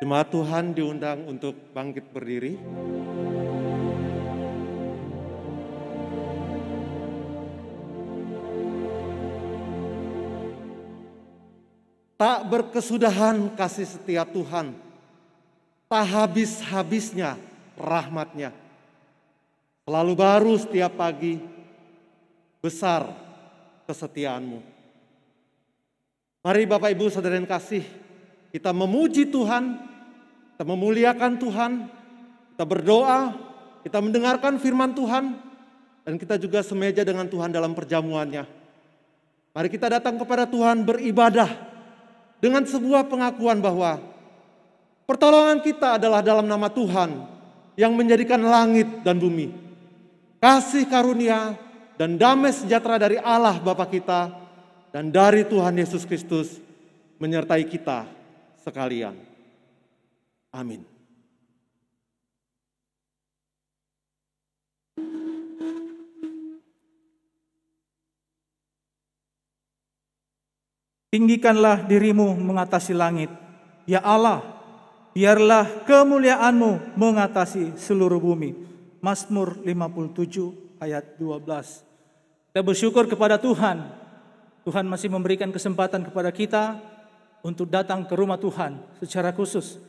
Jemaat Tuhan diundang untuk bangkit berdiri. Tak berkesudahan kasih setia Tuhan, tak habis-habisnya rahmat-Nya. Selalu baru setiap pagi, besar kesetiaan-Mu. Mari Bapak Ibu Saudara yang kasih, kita memuji Tuhan, kita memuliakan Tuhan, kita berdoa, kita mendengarkan firman Tuhan, dan kita juga semeja dengan Tuhan dalam perjamuannya. Mari kita datang kepada Tuhan beribadah dengan sebuah pengakuan bahwa pertolongan kita adalah dalam nama Tuhan yang menjadikan langit dan bumi. Kasih karunia dan damai sejahtera dari Allah Bapa kita dan dari Tuhan Yesus Kristus menyertai kita sekalian. Amin. Tinggikanlah dirimu mengatasi langit, ya Allah, biarlah kemuliaan-Mu mengatasi seluruh bumi. Mazmur 57 ayat 12. Kita bersyukur kepada Tuhan. Tuhan masih memberikan kesempatan kepada kita untuk datang ke rumah Tuhan secara khusus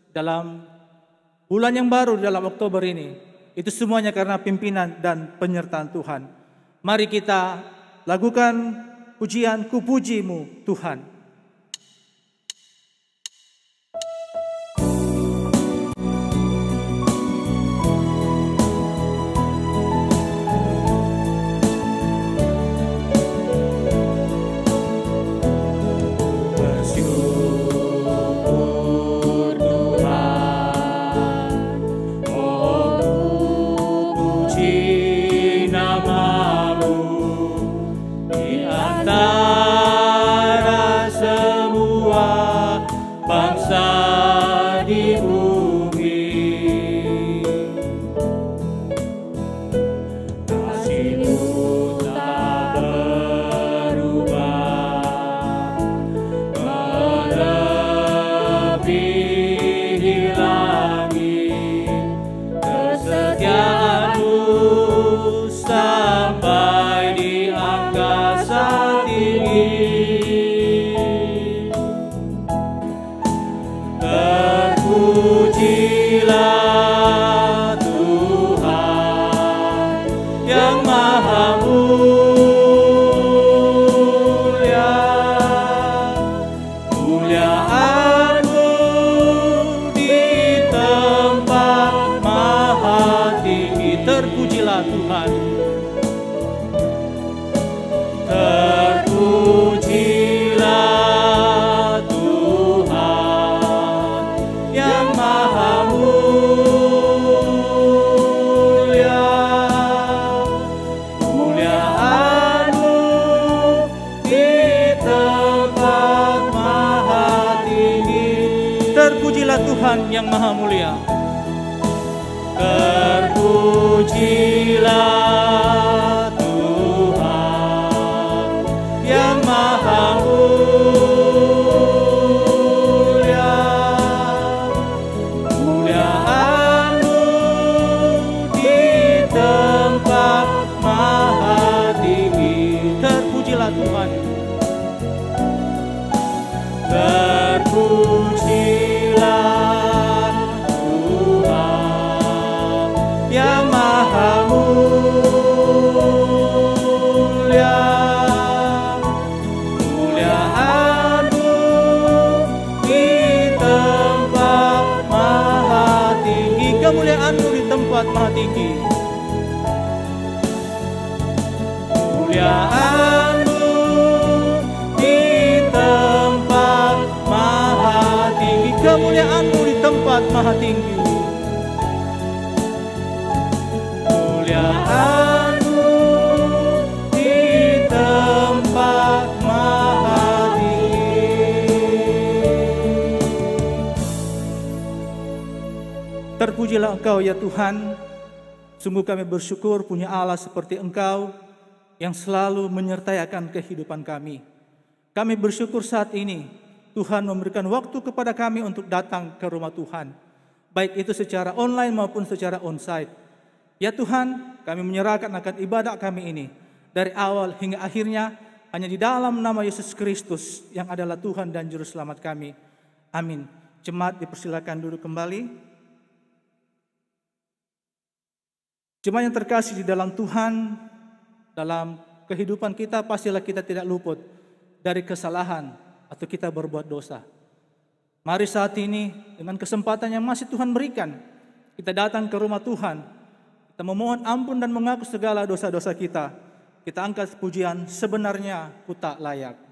dalam bulan yang baru dalam Oktober ini. Itu semuanya karena pimpinan dan penyertaan Tuhan. Mari kita lakukan pujian Ku Puji-Mu Tuhan. Tuhan yang Maha Mulia. Terpujilah Tuhan yang Maha Mulia. Kemuliaan-Mu di tempat maha tinggi. Terpujilah Tuhan. Terpujilah yang Maha Mulia. Kemuliaan-Mu di tempat maha tinggi. Kemuliaan-Mu di tempat maha tinggi. Kemuliaan-Mu di tempat maha tinggi. Kemuliaan-Mu di tempat maha tinggi. Kemuliaan-Mu di tempat maha tinggi. Terpujilah Engkau ya Tuhan. Sungguh kami bersyukur punya Allah seperti Engkau yang selalu menyertai akan kehidupan kami. Kami bersyukur saat ini Tuhan memberikan waktu kepada kami untuk datang ke rumah Tuhan, baik itu secara online maupun secara onsite. Ya Tuhan, kami menyerahkan akan ibadah kami ini dari awal hingga akhirnya hanya di dalam nama Yesus Kristus yang adalah Tuhan dan Juru Selamat kami. Amin. Jemaat dipersilakan duduk kembali. Jemaat yang terkasih di dalam Tuhan, dalam kehidupan kita pastilah kita tidak luput dari kesalahan atau kita berbuat dosa. Mari saat ini dengan kesempatan yang masih Tuhan berikan, kita datang ke rumah Tuhan. Kita memohon ampun dan mengaku segala dosa-dosa kita. Kita angkat pujian sebenarnya ku tak layak.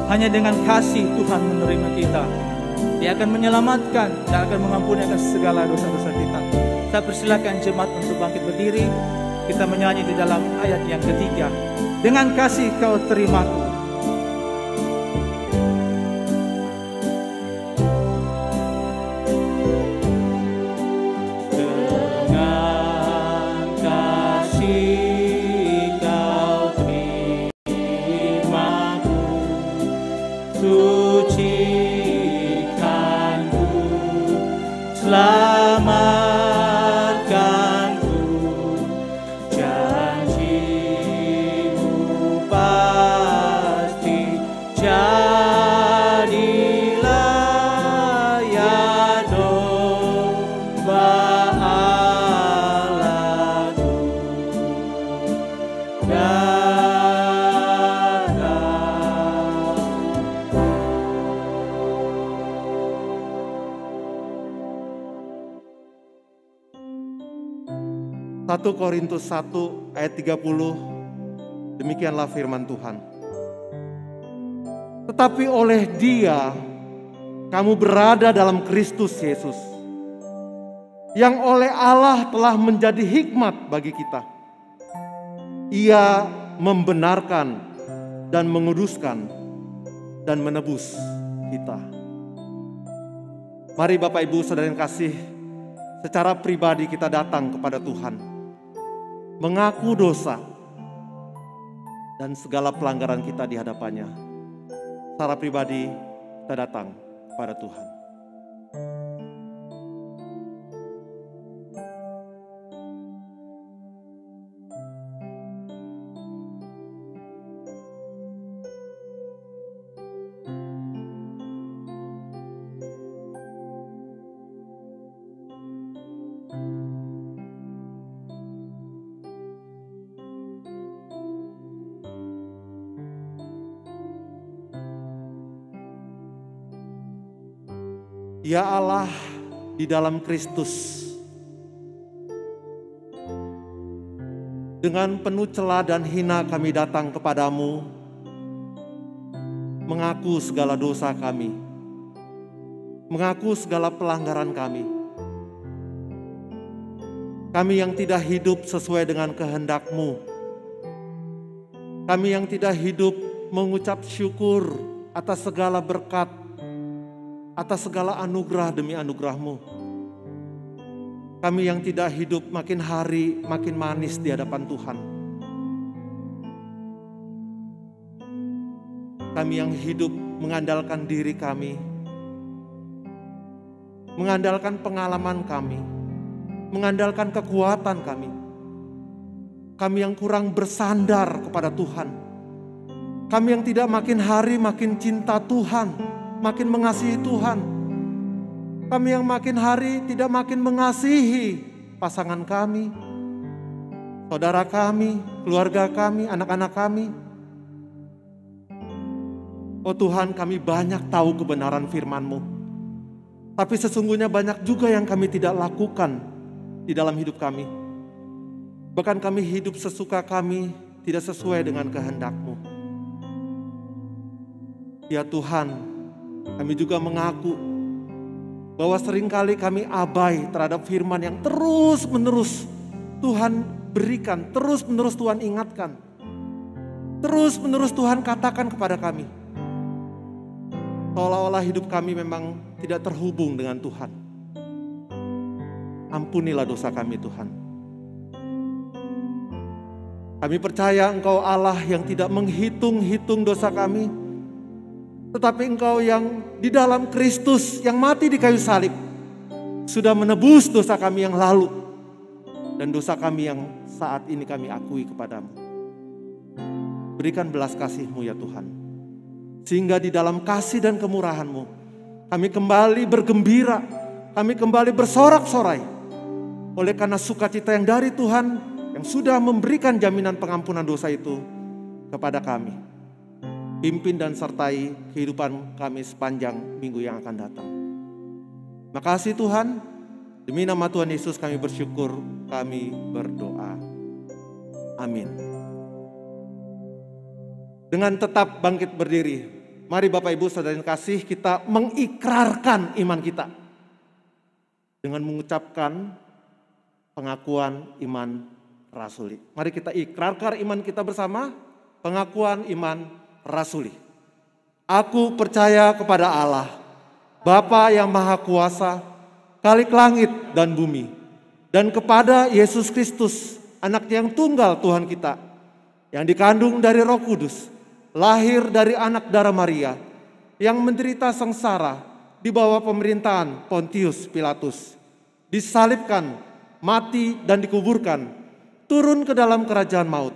Hanya dengan kasih Tuhan menerima kita. Dia akan menyelamatkan dan akan mengampuni akan segala dosa-dosa kita. Saya persilakan jemaat untuk bangkit berdiri. Kita menyanyi di dalam ayat yang ketiga. Dengan kasih kau terimaku. Korintus 1 ayat 30, demikianlah firman Tuhan. Tetapi oleh Dia kamu berada dalam Kristus Yesus, yang oleh Allah telah menjadi hikmat bagi kita. Ia membenarkan dan menguduskan dan menebus kita. Mari Bapak Ibu Saudara yang kasih, secara pribadi kita datang kepada Tuhan, mengaku dosa dan segala pelanggaran kita di hadapannya. Secara pribadi kita datang kepada Tuhan. Ya Allah, di dalam Kristus, dengan penuh cela dan hina kami datang kepadamu, mengaku segala dosa kami, mengaku segala pelanggaran kami. Kami yang tidak hidup sesuai dengan kehendak-Mu. Kami yang tidak hidup mengucap syukur atas segala berkat, atas segala anugerah demi anugerah-Mu. Kami yang tidak hidup makin hari makin manis di hadapan Tuhan. Kami yang hidup mengandalkan diri kami, mengandalkan pengalaman kami, mengandalkan kekuatan kami. Kami yang kurang bersandar kepada Tuhan. Kami yang tidak makin hari makin cinta Tuhan, makin mengasihi Tuhan. Kami yang makin hari tidak makin mengasihi pasangan kami, saudara kami, keluarga kami, anak-anak kami. Oh Tuhan, kami banyak tahu kebenaran firman-Mu. Tapi sesungguhnya banyak juga yang kami tidak lakukan di dalam hidup kami. Bahkan kami hidup sesuka kami, tidak sesuai dengan kehendak-Mu. Ya Tuhan, kami juga mengaku bahwa seringkali kami abai terhadap firman yang terus-menerus Tuhan berikan, terus-menerus Tuhan ingatkan, terus-menerus Tuhan katakan kepada kami. Seolah-olah hidup kami memang tidak terhubung dengan Tuhan. Ampunilah dosa kami Tuhan. Kami percaya Engkau Allah yang tidak menghitung-hitung dosa kami, tetapi Engkau yang di dalam Kristus yang mati di kayu salib sudah menebus dosa kami yang lalu dan dosa kami yang saat ini kami akui kepadamu. Berikan belas kasih-Mu ya Tuhan. Sehingga di dalam kasih dan kemurahan-Mu, kami kembali bergembira, kami kembali bersorak-sorai. Oleh karena sukacita yang dari Tuhan, yang sudah memberikan jaminan pengampunan dosa itu kepada kami. Pimpin dan sertai kehidupan kami sepanjang minggu yang akan datang. Makasih Tuhan, demi nama Tuhan Yesus kami bersyukur, kami berdoa. Amin. Dengan tetap bangkit berdiri, mari Bapak Ibu Saudara yang kasih, kita mengikrarkan iman kita dengan mengucapkan pengakuan iman rasuli. Mari kita ikrarkan iman kita bersama, pengakuan iman rasuli. Aku percaya kepada Allah, Bapa yang Maha Kuasa, Khalik langit dan bumi, dan kepada Yesus Kristus, Anak yang tunggal Tuhan kita, yang dikandung dari Roh Kudus, lahir dari anak darah Maria, yang menderita sengsara di bawah pemerintahan Pontius Pilatus, disalibkan, mati dan dikuburkan, turun ke dalam kerajaan maut.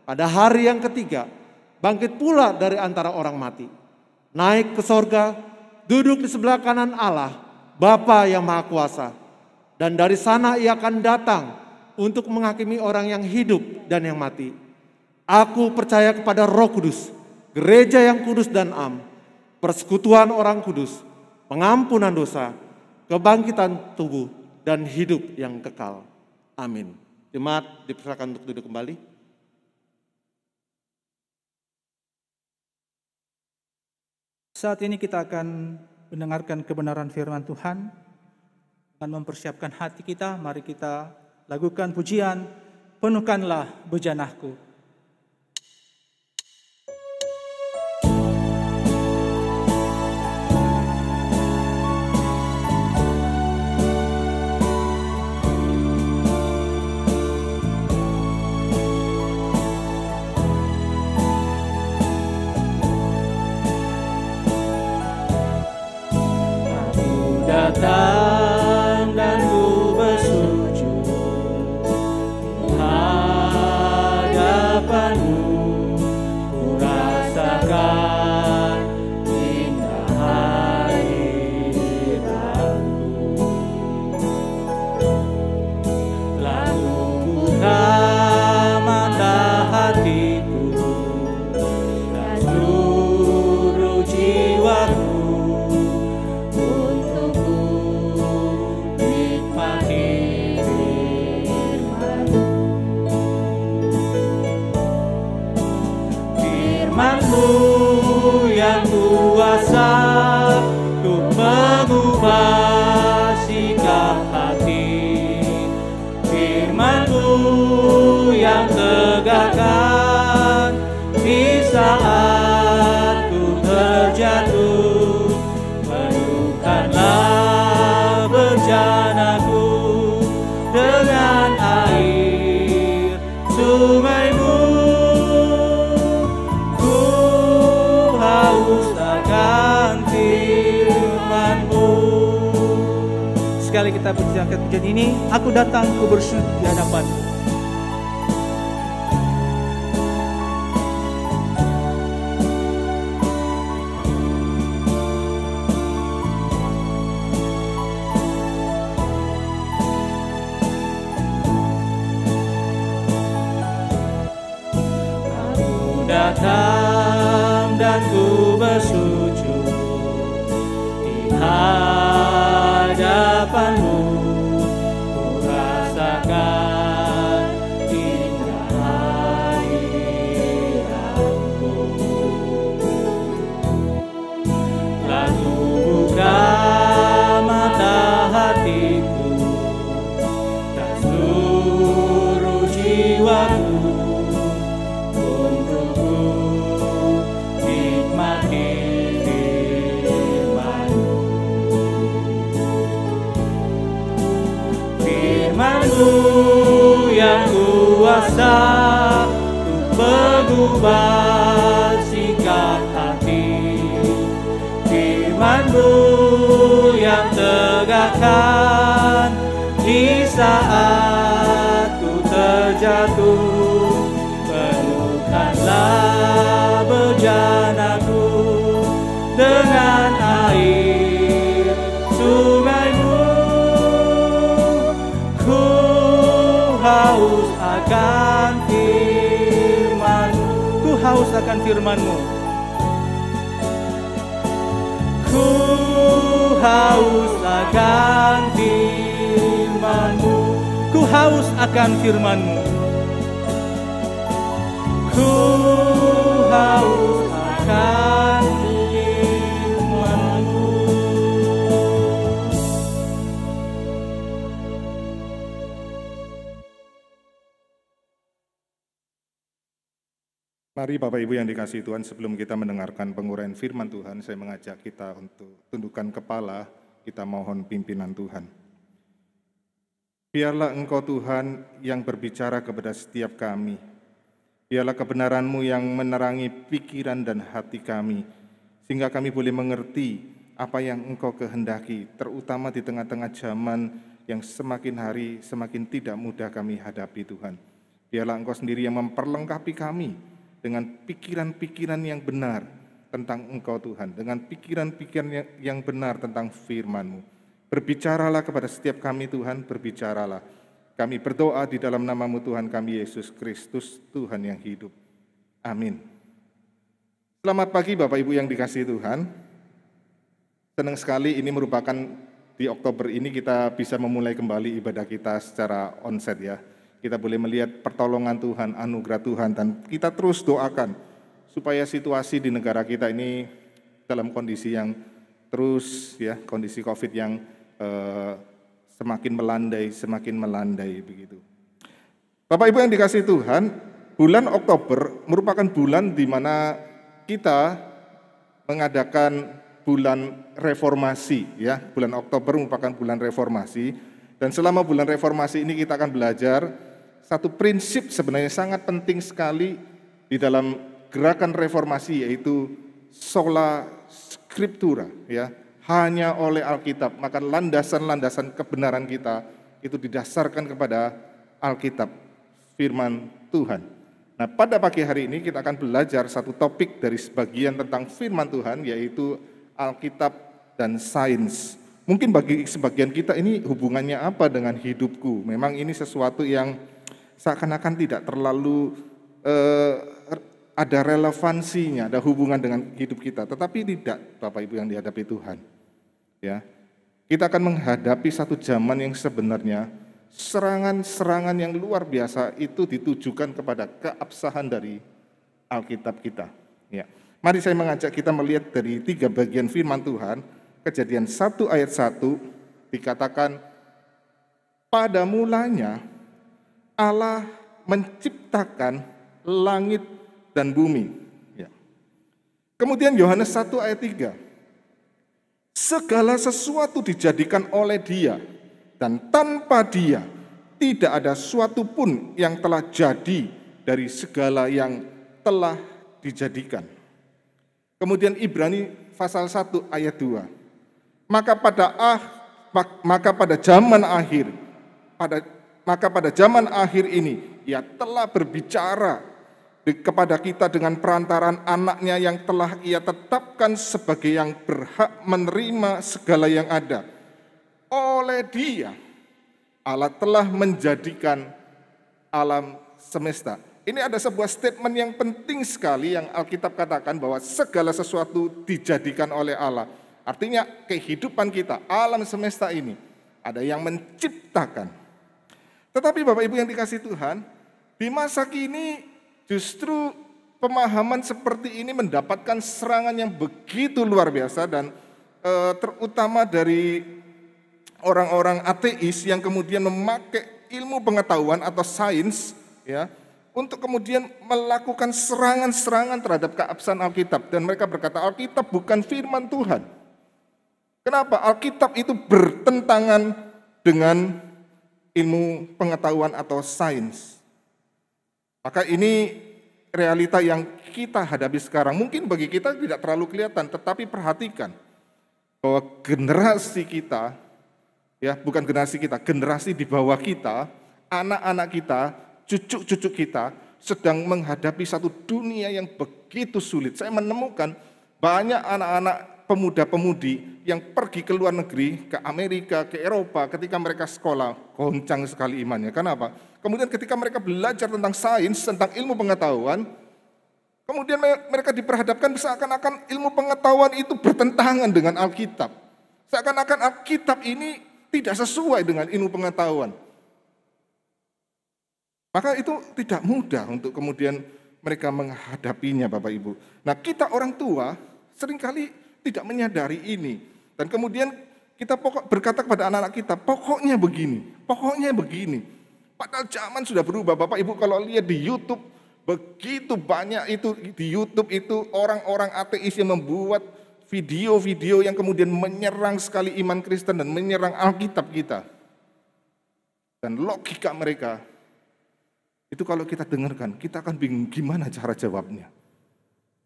Pada hari yang ketiga, bangkit pula dari antara orang mati, naik ke sorga, duduk di sebelah kanan Allah, Bapa yang Maha Kuasa. Dan dari sana Ia akan datang untuk menghakimi orang yang hidup dan yang mati. Aku percaya kepada Roh Kudus, gereja yang kudus dan am, persekutuan orang kudus, pengampunan dosa, kebangkitan tubuh, dan hidup yang kekal. Amin. Jemaat dipersilakan untuk duduk kembali. Saat ini kita akan mendengarkan kebenaran firman Tuhan. Dengan mempersiapkan hati kita, mari kita lakukan pujian, penuhkanlah bejanaku. Datang dan ku bersujud di hadapan-Mu, ku rasakan indah hadirat-Mu. Lalu buka mata hatiku dan seluruh jiwaku, firman-Mu yang saat ku terjatuh, penuhkanlah bejanaku dengan air sungai-Mu. Ku haus akan firman-Mu. Sekali kita berjalan pujian ini, aku datang, ku bersujud di hadapan-Mu. Datang dan ku bersujud di hadapan-Mu. Ku rasakan indah hadirat-Mu. Lalu buka mata hatiku dan seluruh jiwaku, firman-Mu yang kuasa untuk mengubah sikap hati. Firman-Mu yang tegakkan di saat ku terjatuh. Penuhkanlah bejanaku dengan air sungai-Mu. Haus akan firman-Mu. Ku haus akan firman-Mu. Ku haus akan firman-Mu. Ku haus akan firman-Mu. Ku haus akan firman-Mu. Mari Bapak Ibu yang dikasihi Tuhan, sebelum kita mendengarkan penguraian firman Tuhan, saya mengajak kita untuk tundukkan kepala, kita mohon pimpinan Tuhan. Biarlah Engkau Tuhan yang berbicara kepada setiap kami. Biarlah kebenaran-Mu yang menerangi pikiran dan hati kami, sehingga kami boleh mengerti apa yang Engkau kehendaki, terutama di tengah-tengah zaman yang semakin hari semakin tidak mudah kami hadapi Tuhan. Biarlah Engkau sendiri yang memperlengkapi kami dengan pikiran-pikiran yang benar tentang Engkau Tuhan, dengan pikiran-pikiran yang benar tentang firman-Mu. Berbicaralah kepada setiap kami Tuhan, berbicaralah. Kami berdoa di dalam nama-Mu Tuhan kami Yesus Kristus, Tuhan yang hidup. Amin. Selamat pagi Bapak Ibu yang dikasihi Tuhan. Senang sekali ini merupakan di Oktober ini kita bisa memulai kembali ibadah kita secara onset ya. Kita boleh melihat pertolongan Tuhan, anugerah Tuhan, dan kita terus doakan supaya situasi di negara kita ini dalam kondisi yang terus ya, kondisi COVID yang semakin melandai begitu. Bapak Ibu yang dikasihi Tuhan, bulan Oktober merupakan bulan di mana kita mengadakan bulan reformasi ya. Bulan Oktober merupakan bulan reformasi, dan selama bulan reformasi ini kita akan belajar satu prinsip sebenarnya sangat penting sekali di dalam gerakan reformasi, yaitu sola scriptura ya. Hanya oleh Alkitab, maka landasan-landasan kebenaran kita itu didasarkan kepada Alkitab, firman Tuhan. Nah, pada pagi hari ini kita akan belajar satu topik dari sebagian tentang firman Tuhan, yaitu Alkitab dan sains. Mungkin bagi sebagian kita ini hubungannya apa dengan hidupku? Memang ini sesuatu yang seakan-akan tidak terlalu ada relevansinya, ada hubungan dengan hidup kita. Tetapi tidak, Bapak Ibu yang dihadapi Tuhan. Ya, kita akan menghadapi satu zaman yang sebenarnya serangan-serangan yang luar biasa itu ditujukan kepada keabsahan dari Alkitab kita. Ya, mari saya mengajak kita melihat dari 3 bagian firman Tuhan. Kejadian 1 ayat 1 dikatakan, pada mulanya Allah menciptakan langit dan bumi. Ya. Kemudian Yohanes 1 ayat 3. Segala sesuatu dijadikan oleh Dia, dan tanpa Dia tidak ada suatu pun yang telah jadi dari segala yang telah dijadikan. Kemudian Ibrani pasal 1 ayat 2. Maka pada zaman akhir ini Ia telah berbicara kepada kita dengan perantaran anaknya yang telah Ia tetapkan sebagai yang berhak menerima segala yang ada. Oleh Dia Allah telah menjadikan alam semesta. Ini ada sebuah statement yang penting sekali yang Alkitab katakan bahwa segala sesuatu dijadikan oleh Allah. Artinya kehidupan kita, alam semesta ini ada yang menciptakan. Tetapi Bapak Ibu yang dikasihi Tuhan, di masa kini justru pemahaman seperti ini mendapatkan serangan yang begitu luar biasa dan terutama dari orang-orang ateis yang kemudian memakai ilmu pengetahuan atau sains ya untuk kemudian melakukan serangan-serangan terhadap keabsahan Alkitab, dan mereka berkata Alkitab bukan firman Tuhan. Kenapa? Alkitab itu bertentangan dengan ilmu pengetahuan atau sains. Maka ini realita yang kita hadapi sekarang. Mungkin bagi kita tidak terlalu kelihatan, tetapi perhatikan bahwa generasi kita, ya bukan generasi kita, generasi di bawah kita, anak-anak kita, cucu-cucu kita sedang menghadapi satu dunia yang begitu sulit. Saya menemukan banyak anak-anak pemuda-pemudi yang pergi ke luar negeri, ke Amerika, ke Eropa, ketika mereka sekolah, goncang sekali imannya. Kenapa? Kemudian ketika mereka belajar tentang sains, tentang ilmu pengetahuan, kemudian mereka diperhadapkan seakan-akan ilmu pengetahuan itu bertentangan dengan Alkitab. Seakan-akan Alkitab ini tidak sesuai dengan ilmu pengetahuan. Maka itu tidak mudah untuk kemudian mereka menghadapinya, Bapak Ibu. Nah, kita orang tua seringkali tidak menyadari ini. Dan kemudian kita berkata kepada anak-anak kita, pokoknya begini, pokoknya begini. Padahal zaman sudah berubah, Bapak Ibu kalau lihat di YouTube, begitu banyak itu di YouTube itu orang-orang ateis yang membuat video-video yang kemudian menyerang sekali iman Kristen dan menyerang Alkitab kita. Dan logika mereka, itu kalau kita dengarkan, kita akan bingung gimana cara jawabnya.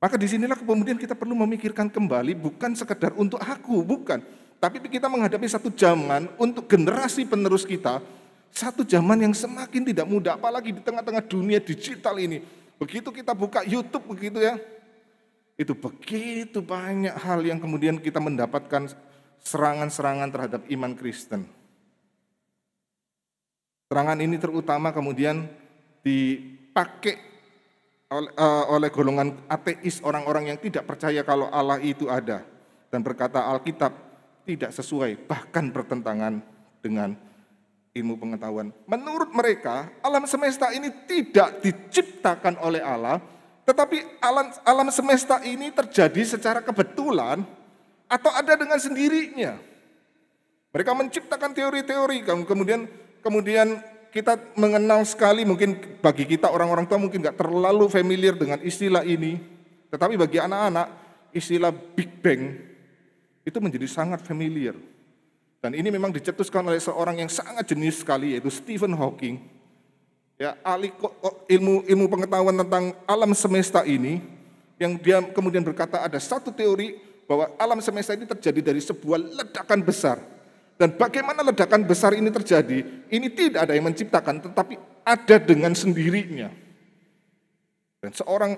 Maka disinilah kemudian kita perlu memikirkan kembali, bukan sekedar untuk aku, bukan. Tapi kita menghadapi satu zaman untuk generasi penerus kita, satu zaman yang semakin tidak mudah, apalagi di tengah-tengah dunia digital ini. Begitu kita buka YouTube begitu ya, itu begitu banyak hal yang kemudian kita mendapatkan serangan-serangan terhadap iman Kristen. Serangan ini terutama kemudian dipakai oleh golongan ateis, orang-orang yang tidak percaya kalau Allah itu ada dan berkata Alkitab tidak sesuai, bahkan bertentangan dengan ilmu pengetahuan. Menurut mereka, alam semesta ini tidak diciptakan oleh Allah, tetapi alam semesta ini terjadi secara kebetulan atau ada dengan sendirinya. Mereka menciptakan teori-teori, kemudian kita mengenal sekali, mungkin bagi kita orang-orang tua mungkin nggak terlalu familiar dengan istilah ini, tetapi bagi anak-anak istilah Big Bang itu menjadi sangat familiar. Dan ini memang dicetuskan oleh seorang yang sangat jenius sekali, yaitu Stephen Hawking. Ya, ahli ilmu pengetahuan tentang alam semesta ini, yang dia kemudian berkata ada satu teori bahwa alam semesta ini terjadi dari sebuah ledakan besar. Dan bagaimana ledakan besar ini terjadi, ini tidak ada yang menciptakan, tetapi ada dengan sendirinya. Dan seorang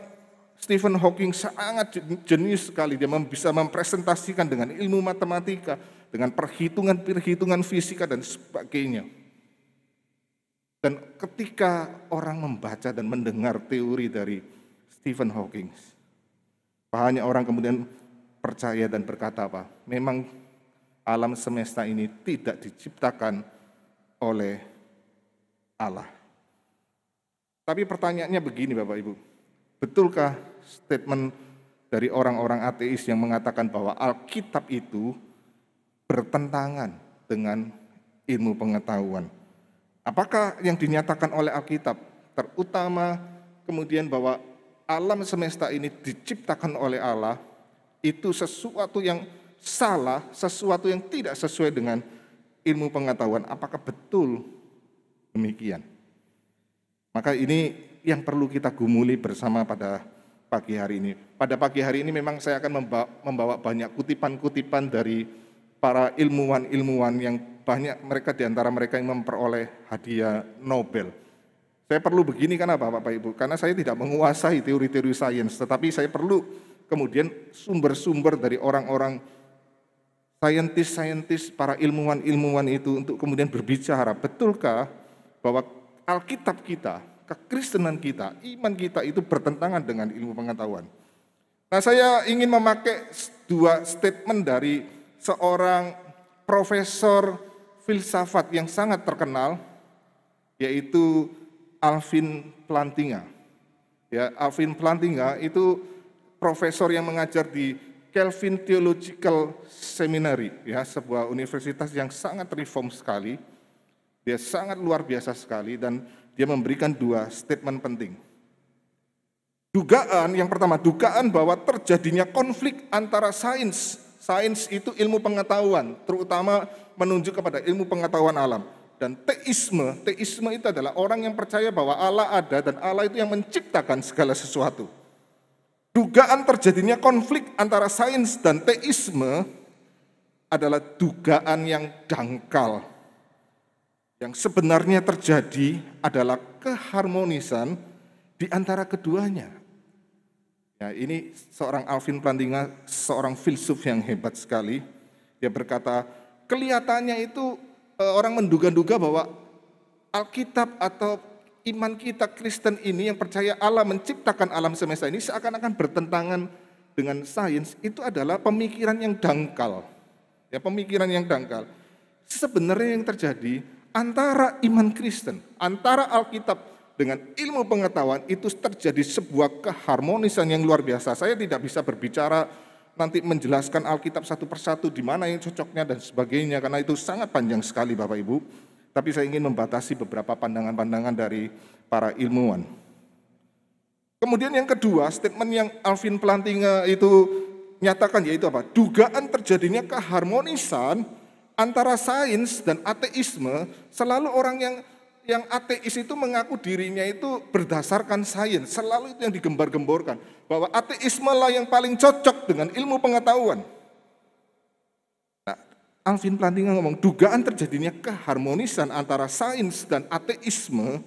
Stephen Hawking sangat jenius sekali, dia bisa mempresentasikan dengan ilmu matematika, dengan perhitungan fisika dan sebagainya. Dan ketika orang membaca dan mendengar teori dari Stephen Hawking, banyak orang kemudian percaya dan berkata apa? Memang alam semesta ini tidak diciptakan oleh Allah. Tapi pertanyaannya begini Bapak Ibu, betulkah statement dari orang-orang ateis yang mengatakan bahwa Alkitab itu bertentangan dengan ilmu pengetahuan? Apakah yang dinyatakan oleh Alkitab, terutama kemudian bahwa alam semesta ini diciptakan oleh Allah, itu sesuatu yang salah, sesuatu yang tidak sesuai dengan ilmu pengetahuan. Apakah betul demikian? Maka ini yang perlu kita gumuli bersama pada pagi hari ini. Pada pagi hari ini memang saya akan membawa banyak kutipan-kutipan dari para ilmuwan-ilmuwan yang banyak mereka di antara mereka yang memperoleh hadiah Nobel. Saya perlu begini kenapa Bapak Ibu? Karena saya tidak menguasai teori-teori sains, tetapi saya perlu kemudian sumber-sumber dari orang-orang saintis-saintis, para ilmuwan-ilmuwan itu untuk kemudian berbicara, betulkah bahwa Alkitab kita, kekristenan kita, iman kita itu bertentangan dengan ilmu pengetahuan. Nah, saya ingin memakai dua statement dari seorang profesor filsafat yang sangat terkenal, yaitu Alvin Plantinga. Ya, Alvin Plantinga itu profesor yang mengajar di Calvin Theological Seminary, ya, sebuah universitas yang sangat reform sekali. Dia sangat luar biasa sekali dan dia memberikan dua statement penting. Yang pertama, dugaan bahwa terjadinya konflik antara sains. Sains itu ilmu pengetahuan, terutama menunjuk kepada ilmu pengetahuan alam. Dan teisme itu adalah orang yang percaya bahwa Allah ada dan Allah itu yang menciptakan segala sesuatu. Dugaan terjadinya konflik antara sains dan teisme adalah dugaan yang dangkal. Yang sebenarnya terjadi adalah keharmonisan di antara keduanya. Ya, ini seorang Alvin Plantinga, seorang filsuf yang hebat sekali. Dia berkata, kelihatannya itu orang menduga-duga bahwa Alkitab atau iman kita Kristen ini yang percaya Allah menciptakan alam semesta ini seakan-akan bertentangan dengan sains, itu adalah pemikiran yang dangkal. Ya, pemikiran yang dangkal. Sebenarnya yang terjadi antara iman Kristen, antara Alkitab dengan ilmu pengetahuan itu terjadi sebuah keharmonisan yang luar biasa. Saya tidak bisa berbicara nanti menjelaskan Alkitab satu persatu di mana yang cocoknya dan sebagainya karena itu sangat panjang sekali Bapak Ibu. Tapi saya ingin membatasi beberapa pandangan-pandangan dari para ilmuwan. Kemudian yang kedua, statement yang Alvin Plantinga itu nyatakan yaitu apa? Dugaan terjadinya keharmonisan antara sains dan ateisme. Selalu orang yang ateis itu mengaku dirinya itu berdasarkan sains, selalu itu yang digembar-gemborkan, bahwa ateisme lah yang paling cocok dengan ilmu pengetahuan. Nah, Alvin Plantinga ngomong, dugaan terjadinya keharmonisan antara sains dan ateisme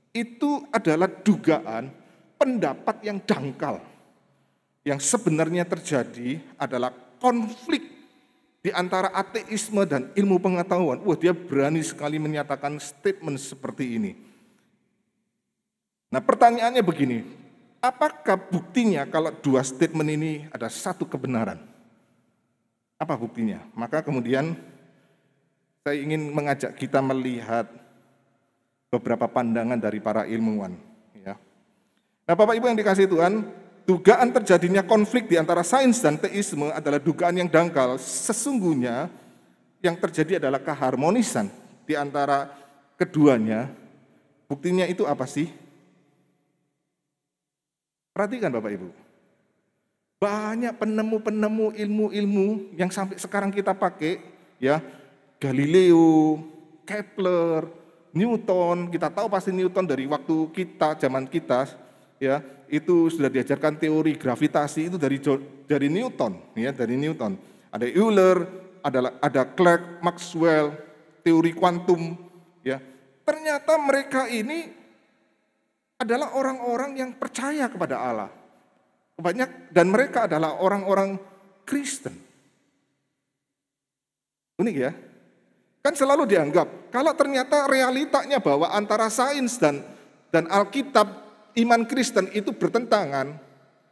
itu adalah dugaan pendapat yang dangkal. Yang sebenarnya terjadi adalah konflik di antara ateisme dan ilmu pengetahuan. Wah, dia berani sekali menyatakan statement seperti ini. Nah, pertanyaannya begini, apakah buktinya kalau dua statement ini ada satu kebenaran? Apa buktinya? Maka kemudian saya ingin mengajak kita melihat beberapa pandangan dari para ilmuwan. Ya. Nah, Bapak Ibu yang dikasihi Tuhan, dugaan terjadinya konflik di antara sains dan teisme adalah dugaan yang dangkal. Sesungguhnya yang terjadi adalah keharmonisan di antara keduanya. Buktinya itu apa sih? Perhatikan Bapak Ibu. Banyak penemu-penemu ilmu-ilmu yang sampai sekarang kita pakai, ya, Galileo, Kepler, Newton. Kita tahu pasti Newton dari waktu kita, zaman kita, ya, itu sudah diajarkan teori gravitasi itu dari Newton, ya, dari Newton. Ada Euler, ada Clerk, Maxwell, teori kuantum, ya. Ternyata mereka ini adalah orang-orang yang percaya kepada Allah. Dan mereka adalah orang-orang Kristen. Unik ya? Kan selalu dianggap kalau ternyata realitanya bahwa antara sains dan Alkitab, iman Kristen itu bertentangan,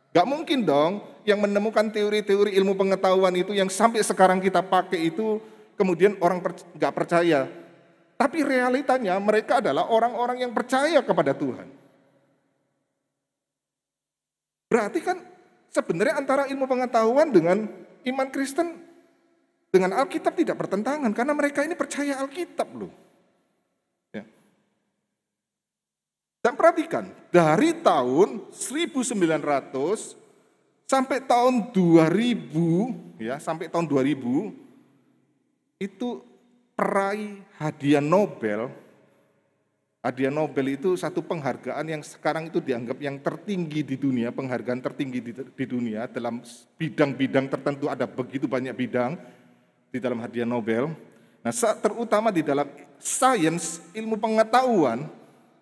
gak mungkin dong yang menemukan teori-teori ilmu pengetahuan itu yang sampai sekarang kita pakai itu kemudian orang gak percaya. Tapi realitanya mereka adalah orang-orang yang percaya kepada Tuhan. Berarti kan sebenarnya antara ilmu pengetahuan dengan iman Kristen dengan Alkitab tidak bertentangan karena mereka ini percaya Alkitab loh. Ya. Dan perhatikan, dari tahun 1900 sampai tahun 2000, ya, sampai tahun 2000, itu peraih hadiah Nobel. Hadiah Nobel itu satu penghargaan yang sekarang itu dianggap yang tertinggi di dunia, penghargaan tertinggi di dunia dalam bidang-bidang tertentu, ada begitu banyak bidang di dalam hadiah Nobel. Nah, terutama di dalam sains, ilmu pengetahuan,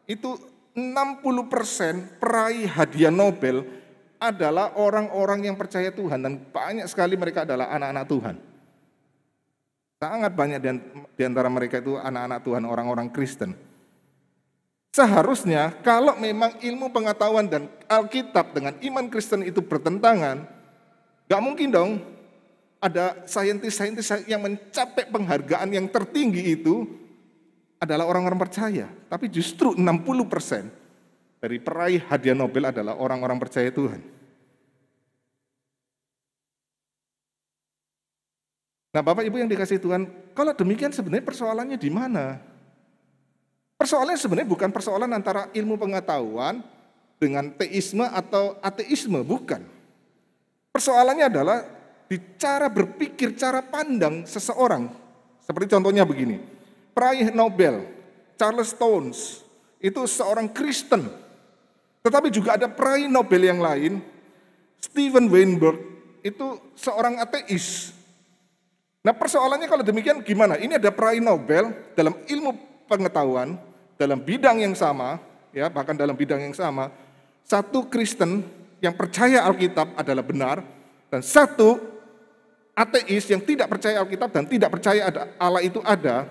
itu 60% peraih hadiah Nobel adalah orang-orang yang percaya Tuhan, dan banyak sekali mereka adalah anak-anak Tuhan. Sangat banyak di antara mereka itu anak-anak Tuhan, orang-orang Kristen. Seharusnya kalau memang ilmu pengetahuan dan Alkitab dengan iman Kristen itu bertentangan, gak mungkin dong ada saintis-saintis yang mencapai penghargaan yang tertinggi itu adalah orang-orang percaya. Tapi justru 60% dari peraih hadiah Nobel adalah orang-orang percaya Tuhan. Nah, Bapak Ibu yang dikasihi Tuhan, kalau demikian sebenarnya persoalannya di mana? Persoalannya sebenarnya bukan persoalan antara ilmu pengetahuan dengan teisme atau ateisme, bukan. Persoalannya adalah di cara berpikir, cara pandang seseorang. Seperti contohnya begini, peraih Nobel, Charles Townes, itu seorang Kristen. Tetapi juga ada peraih Nobel yang lain, Steven Weinberg, itu seorang ateis. Nah, persoalannya kalau demikian gimana? Ini ada peraih Nobel dalam ilmu pengetahuan, dalam bidang yang sama, ya, bahkan dalam bidang yang sama, satu Kristen yang percaya Alkitab adalah benar, dan satu ateis yang tidak percaya Alkitab dan tidak percaya Allah itu ada.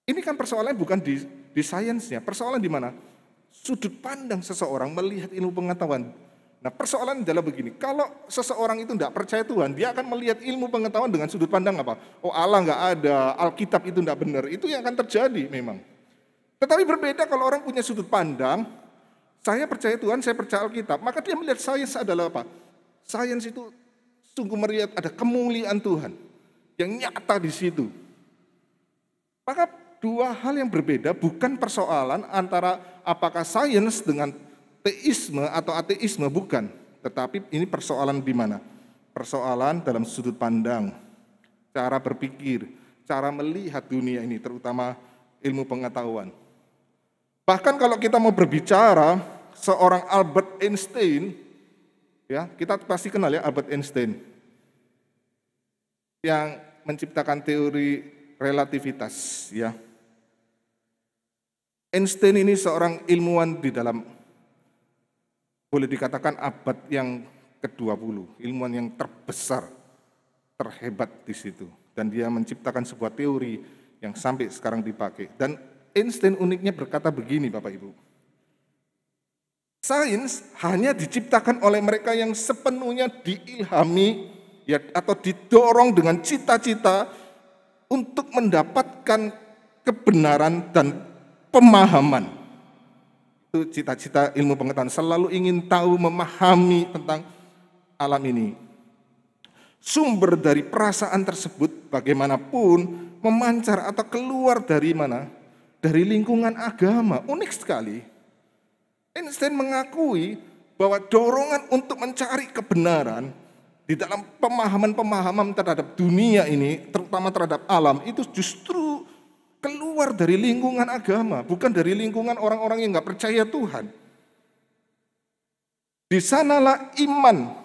Ini kan persoalannya bukan di sainsnya, persoalan di mana? Sudut pandang seseorang melihat ilmu pengetahuan. Nah, persoalan adalah begini, kalau seseorang itu tidak percaya Tuhan, dia akan melihat ilmu pengetahuan dengan sudut pandang apa? Oh, Allah nggak ada, Alkitab itu tidak benar, itu yang akan terjadi memang. Tetapi berbeda kalau orang punya sudut pandang, saya percaya Tuhan, saya percaya Alkitab, maka dia melihat sains adalah apa? Sains itu sungguh melihat ada kemuliaan Tuhan yang nyata di situ. Maka dua hal yang berbeda, bukan persoalan antara apakah sains dengan teisme atau ateisme, bukan. Tetapi ini persoalan di mana? Persoalan dalam sudut pandang, cara berpikir, cara melihat dunia ini, terutama ilmu pengetahuan. Bahkan kalau kita mau berbicara seorang Albert Einstein, ya, kita pasti kenal ya Albert Einstein yang menciptakan teori relativitas, ya. Einstein ini seorang ilmuwan di dalam, boleh dikatakan abad yang ke-20, ilmuwan yang terbesar, terhebat di situ. Dan dia menciptakan sebuah teori yang sampai sekarang dipakai. Dan Einstein uniknya berkata begini, Bapak Ibu. Sains hanya diciptakan oleh mereka yang sepenuhnya diilhami, ya, atau didorong dengan cita-cita untuk mendapatkan kebenaran dan pemahaman. Itu cita-cita ilmu pengetahuan, selalu ingin tahu, memahami tentang alam ini. Sumber dari perasaan tersebut bagaimanapun memancar atau keluar dari mana? Dari lingkungan agama. Unik sekali. Einstein mengakui bahwa dorongan untuk mencari kebenaran di dalam pemahaman-pemahaman terhadap dunia ini, terutama terhadap alam, itu justru keluar dari lingkungan agama, bukan dari lingkungan orang-orang yang nggak percaya Tuhan. Di sanalah iman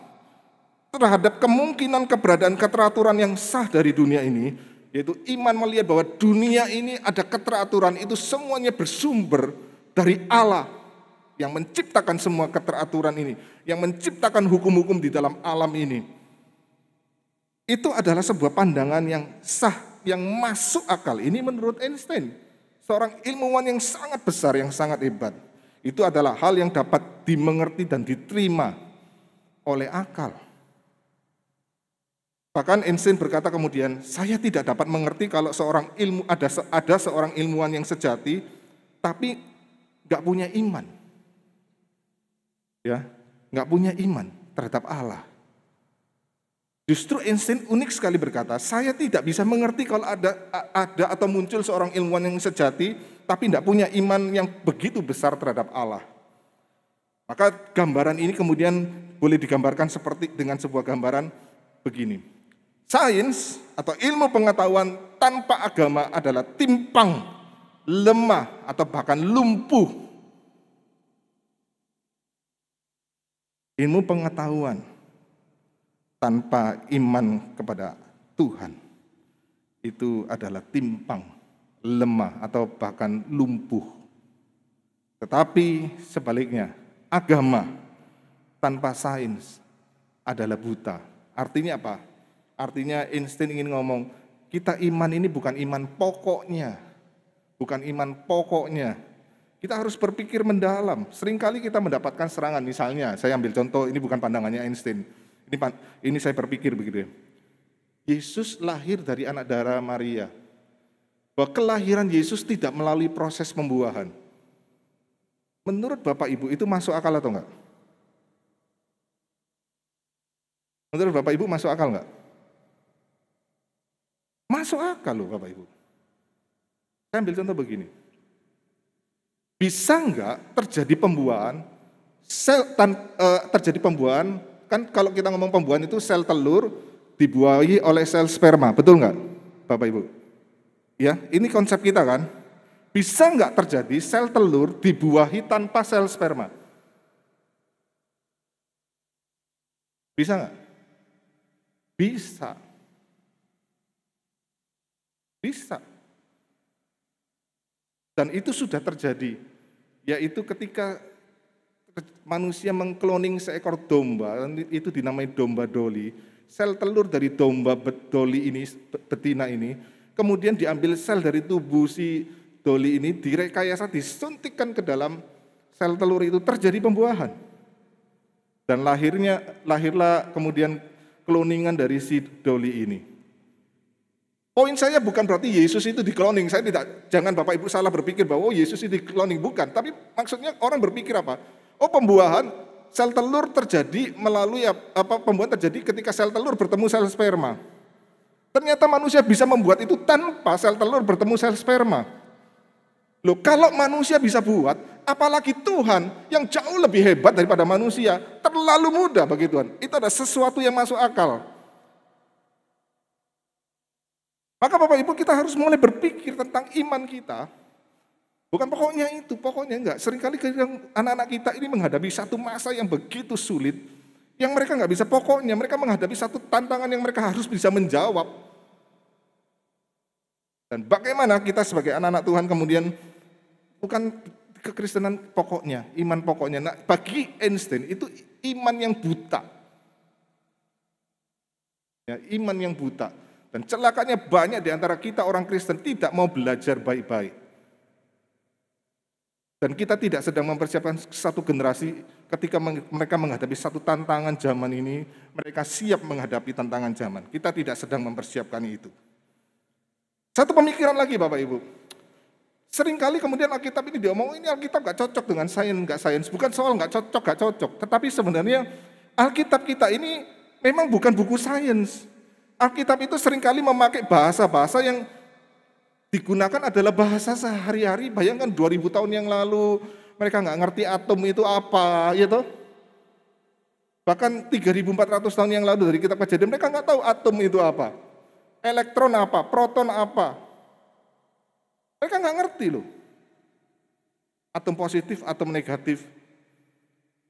terhadap kemungkinan keberadaan keteraturan yang sah dari dunia ini, yaitu iman melihat bahwa dunia ini ada keteraturan, itu semuanya bersumber dari Allah yang menciptakan semua keteraturan ini, yang menciptakan hukum-hukum di dalam alam ini. Itu adalah sebuah pandangan yang sah, yang masuk akal. Ini menurut Einstein, seorang ilmuwan yang sangat besar, yang sangat hebat. Itu adalah hal yang dapat dimengerti dan diterima oleh akal. Bahkan Einstein berkata kemudian, saya tidak dapat mengerti kalau ada seorang ilmuwan yang sejati, tapi nggak punya iman, ya, nggak punya iman terhadap Allah. Justru Einstein unik sekali berkata, saya tidak bisa mengerti kalau ada atau muncul seorang ilmuwan yang sejati, tapi tidak punya iman yang begitu besar terhadap Allah. Maka gambaran ini kemudian boleh digambarkan seperti dengan sebuah gambaran begini. Sains atau ilmu pengetahuan tanpa agama adalah timpang, lemah, atau bahkan lumpuh. Ilmu pengetahuan tanpa iman kepada Tuhan itu adalah timpang, lemah, atau bahkan lumpuh. Tetapi sebaliknya, agama tanpa sains adalah buta. Artinya apa? Artinya Einstein ingin ngomong, kita iman ini bukan iman pokoknya. Bukan iman pokoknya. Kita harus berpikir mendalam. Seringkali kita mendapatkan serangan. Misalnya, saya ambil contoh, ini bukan pandangannya Einstein. Ini saya berpikir begitu. Yesus lahir dari anak darah Maria. Bahwa kelahiran Yesus tidak melalui proses pembuahan. Menurut Bapak Ibu itu masuk akal atau enggak? Menurut Bapak Ibu masuk akal enggak? Masuk akal loh Bapak Ibu. Saya ambil contoh begini. Bisa enggak terjadi pembuahan, terjadi pembuahan, kan kalau kita ngomong pembuahan itu sel telur dibuahi oleh sel sperma, betul enggak Bapak Ibu? Ya, ini konsep kita kan. Bisa enggak terjadi sel telur dibuahi tanpa sel sperma? Bisa enggak? Bisa. Bisa. Dan itu sudah terjadi, yaitu ketika manusia mengkloning seekor domba, itu dinamai domba doli. Sel telur dari domba doli ini, betina ini, kemudian diambil sel dari tubuh si doli ini, direkayasa, disuntikkan ke dalam sel telur itu, terjadi pembuahan. Dan lahirlah kemudian kloningan dari si doli ini. Poin saya bukan berarti Yesus itu dikloning. Saya jangan Bapak Ibu salah berpikir bahwa Yesus itu dikloning, bukan. Tapi maksudnya orang berpikir apa? Oh, pembuahan sel telur terjadi melalui pembuahan terjadi ketika sel telur bertemu sel sperma. Ternyata manusia bisa membuat itu tanpa sel telur bertemu sel sperma. Loh, kalau manusia bisa buat, apalagi Tuhan yang jauh lebih hebat daripada manusia, terlalu mudah bagi Tuhan. Itu ada sesuatu yang masuk akal. Maka Bapak Ibu kita harus mulai berpikir tentang iman kita. Bukan pokoknya itu, pokoknya enggak. Seringkali anak-anak kita ini menghadapi satu masa yang begitu sulit, yang mereka enggak bisa pokoknya, mereka menghadapi satu tantangan yang mereka harus bisa menjawab. Dan bagaimana kita sebagai anak-anak Tuhan kemudian, bukan kekristenan pokoknya, iman pokoknya. Nah, bagi Einstein itu iman yang buta. Ya, iman yang buta. Dan celakanya banyak di antara kita orang Kristen tidak mau belajar baik-baik. Dan kita tidak sedang mempersiapkan satu generasi ketika mereka menghadapi satu tantangan zaman ini, mereka siap menghadapi tantangan zaman. Kita tidak sedang mempersiapkan itu. Satu pemikiran lagi Bapak Ibu. Seringkali kemudian Alkitab ini diomong, ini Alkitab gak cocok dengan sains, gak sains. Bukan soal gak cocok. Tetapi sebenarnya Alkitab kita ini memang bukan buku sains. Alkitab itu seringkali memakai bahasa-bahasa yang digunakan adalah bahasa sehari-hari. Bayangkan 2000 tahun yang lalu mereka nggak ngerti atom itu apa, gitu. Bahkan 3400 tahun yang lalu dari kitab Kejadian mereka nggak tahu atom itu apa, elektron apa, proton apa. Mereka nggak ngerti loh. Atom positif, atom negatif.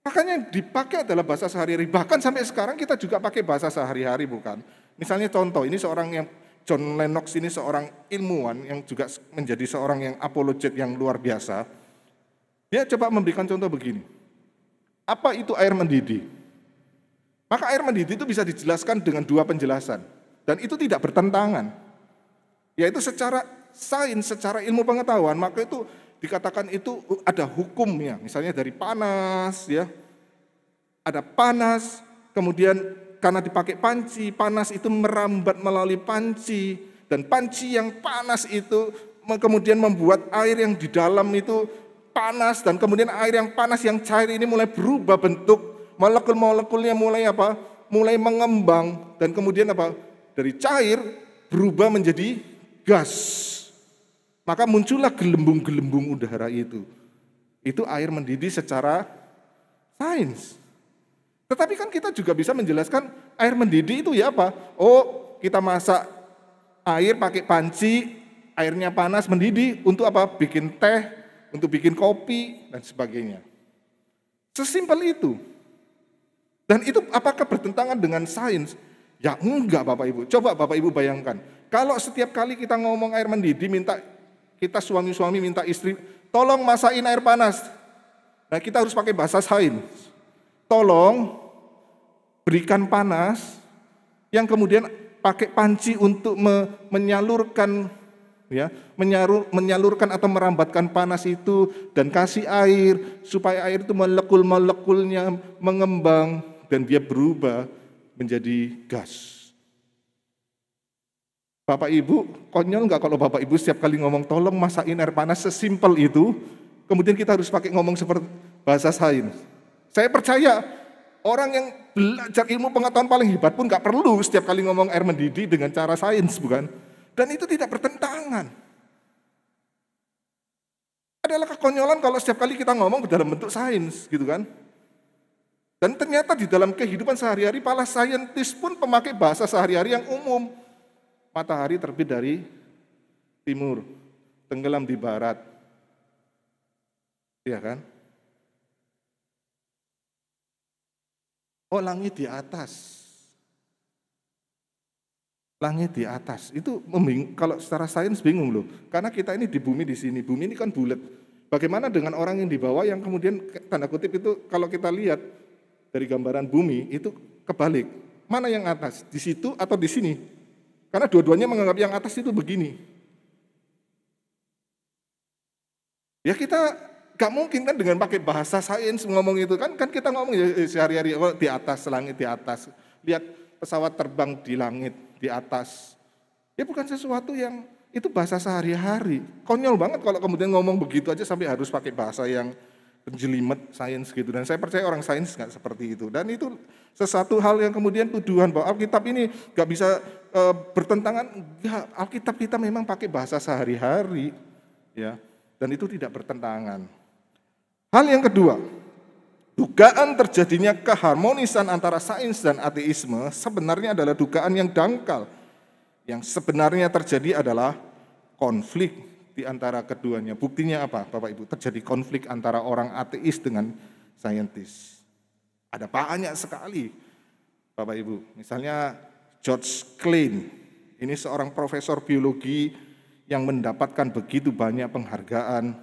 Makanya yang dipakai adalah bahasa sehari-hari. Bahkan sampai sekarang kita juga pakai bahasa sehari-hari, bukan? Misalnya contoh, ini seorang yang John Lennox ini seorang ilmuwan yang juga menjadi seorang yang apologet yang luar biasa. Dia coba memberikan contoh begini. Apa itu air mendidih? Maka air mendidih itu bisa dijelaskan dengan dua penjelasan. Dan itu tidak bertentangan. Yaitu secara sains, secara ilmu pengetahuan, maka itu dikatakan itu ada hukumnya. Misalnya dari panas, ya. Ada panas, kemudian karena dipakai panci, panas itu merambat melalui panci, dan panci yang panas itu kemudian membuat air yang di dalam itu panas, dan kemudian air yang panas yang cair ini mulai berubah bentuk, molekul-molekulnya mulai apa? Mulai mengembang, dan kemudian apa? Dari cair berubah menjadi gas. Maka muncullah gelembung-gelembung udara itu. Itu air mendidih secara sains. Tetapi kan kita juga bisa menjelaskan air mendidih itu ya apa? Oh, kita masak air pakai panci, airnya panas mendidih untuk apa? Bikin teh, untuk bikin kopi, dan sebagainya. Sesimpel itu. Dan itu apakah bertentangan dengan sains? Ya enggak Bapak Ibu. Coba Bapak Ibu bayangkan. Kalau setiap kali kita ngomong air mendidih, kita suami-suami minta istri, tolong masakin air panas. Nah kita harus pakai bahasa sains. Tolong berikan panas, yang kemudian pakai panci untuk menyalurkan atau merambatkan panas itu, dan kasih air supaya air itu molekul-molekulnya mengembang dan dia berubah menjadi gas. Bapak Ibu, konyol nggak kalau Bapak Ibu setiap kali ngomong tolong masakin air panas sesimpel itu, kemudian kita harus pakai ngomong seperti bahasa sains. Saya percaya orang yang belajar ilmu pengetahuan paling hebat pun nggak perlu setiap kali ngomong air mendidih dengan cara sains, bukan? Dan itu tidak bertentangan. Adalah kekonyolan kalau setiap kali kita ngomong dalam bentuk sains, gitu kan? Dan ternyata di dalam kehidupan sehari-hari, para saintis pun memakai bahasa sehari-hari yang umum. Matahari terbit dari timur, tenggelam di barat. Iya kan? Oh, langit di atas. Langit di atas. Itu kalau secara sains bingung loh. Karena kita ini di bumi di sini. Bumi ini kan bulat. Bagaimana dengan orang yang di bawah yang kemudian tanda kutip itu kalau kita lihat dari gambaran bumi itu kebalik. Mana yang atas? Di situ atau di sini? Karena dua-duanya menganggap yang atas itu begini. Ya kita gak mungkin kan dengan pakai bahasa sains ngomong itu kan kita ngomong ya sehari-hari oh, di atas, langit di atas. Lihat pesawat terbang di langit di atas. Ya bukan sesuatu yang itu bahasa sehari-hari. Konyol banget kalau kemudian ngomong begitu aja sampai harus pakai bahasa yang penjelimet sains gitu. Dan saya percaya orang sains nggak seperti itu. Dan itu sesuatu hal yang kemudian tuduhan bahwa Alkitab ini nggak bisa bertentangan. Enggak, Alkitab kita memang pakai bahasa sehari-hari, ya. Dan itu tidak bertentangan. Hal yang kedua, dugaan terjadinya keharmonisan antara sains dan ateisme sebenarnya adalah dugaan yang dangkal. Yang sebenarnya terjadi adalah konflik di antara keduanya. Buktinya apa, Bapak Ibu? Terjadi konflik antara orang ateis dengan saintis. Ada banyak sekali, Bapak Ibu. Misalnya George Klein, ini seorang profesor biologi yang mendapatkan begitu banyak penghargaan.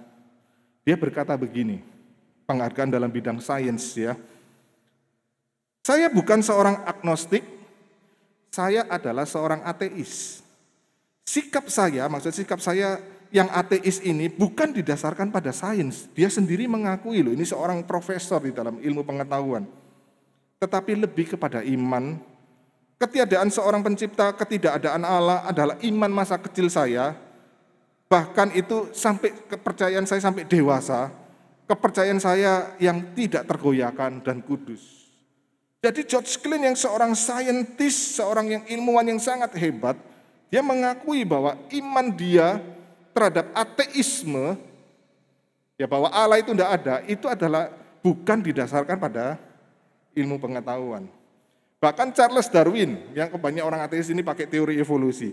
Dia berkata begini, penghargaan dalam bidang sains ya. Saya bukan seorang agnostik, saya adalah seorang ateis. Sikap saya yang ateis ini bukan didasarkan pada sains. Dia sendiri mengakui loh, ini seorang profesor di dalam ilmu pengetahuan. Tetapi lebih kepada iman. Ketiadaan seorang pencipta, ketidakadaan Allah adalah iman masa kecil saya. Bahkan itu sampai kepercayaan saya sampai dewasa. Kepercayaan saya yang tidak tergoyahkan dan kudus. Jadi George Klein yang seorang saintis, seorang yang ilmuwan yang sangat hebat, dia mengakui bahwa iman dia terhadap ateisme, ya bahwa Allah itu tidak ada, itu adalah bukan didasarkan pada ilmu pengetahuan. Bahkan Charles Darwin, yang kebanyakan orang ateis ini pakai teori evolusi.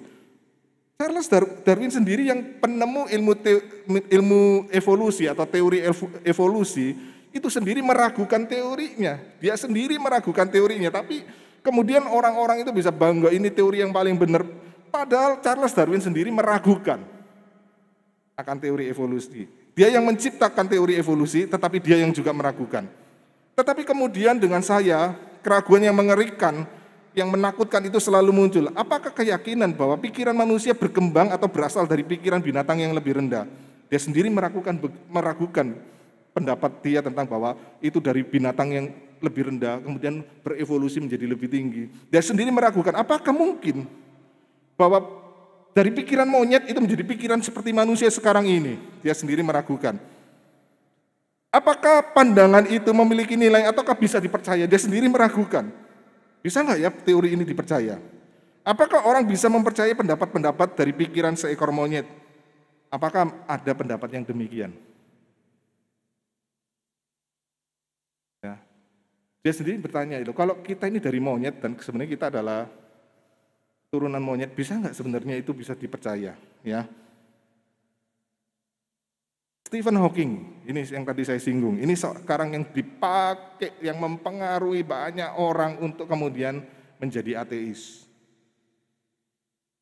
Charles Darwin sendiri yang penemu ilmu evolusi atau teori evolusi, itu sendiri meragukan teorinya. Dia sendiri meragukan teorinya, tapi kemudian orang-orang itu bisa bangga ini teori yang paling benar. Padahal Charles Darwin sendiri meragukan akan teori evolusi. Dia yang menciptakan teori evolusi, tetapi dia yang juga meragukan. Tetapi kemudian dengan saya, keraguan yang mengerikan, yang menakutkan itu selalu muncul. Apakah keyakinan bahwa pikiran manusia berkembang atau berasal dari pikiran binatang yang lebih rendah? Dia sendiri meragukan pendapat dia tentang bahwa itu dari binatang yang lebih rendah, kemudian berevolusi menjadi lebih tinggi. Dia sendiri meragukan, apakah mungkin bahwa dari pikiran monyet itu menjadi pikiran seperti manusia sekarang ini? Dia sendiri meragukan. Apakah pandangan itu memiliki nilai ataukah bisa dipercaya? Dia sendiri meragukan. Bisa nggak ya teori ini dipercaya? Apakah orang bisa mempercayai pendapat-pendapat dari pikiran seekor monyet? Apakah ada pendapat yang demikian? Ya. Dia sendiri bertanya itu, kalau kita ini dari monyet dan sebenarnya kita adalah turunan monyet, bisa nggak sebenarnya itu bisa dipercaya? Ya. Stephen Hawking, ini yang tadi saya singgung, ini sekarang yang dipakai, yang mempengaruhi banyak orang untuk kemudian menjadi ateis.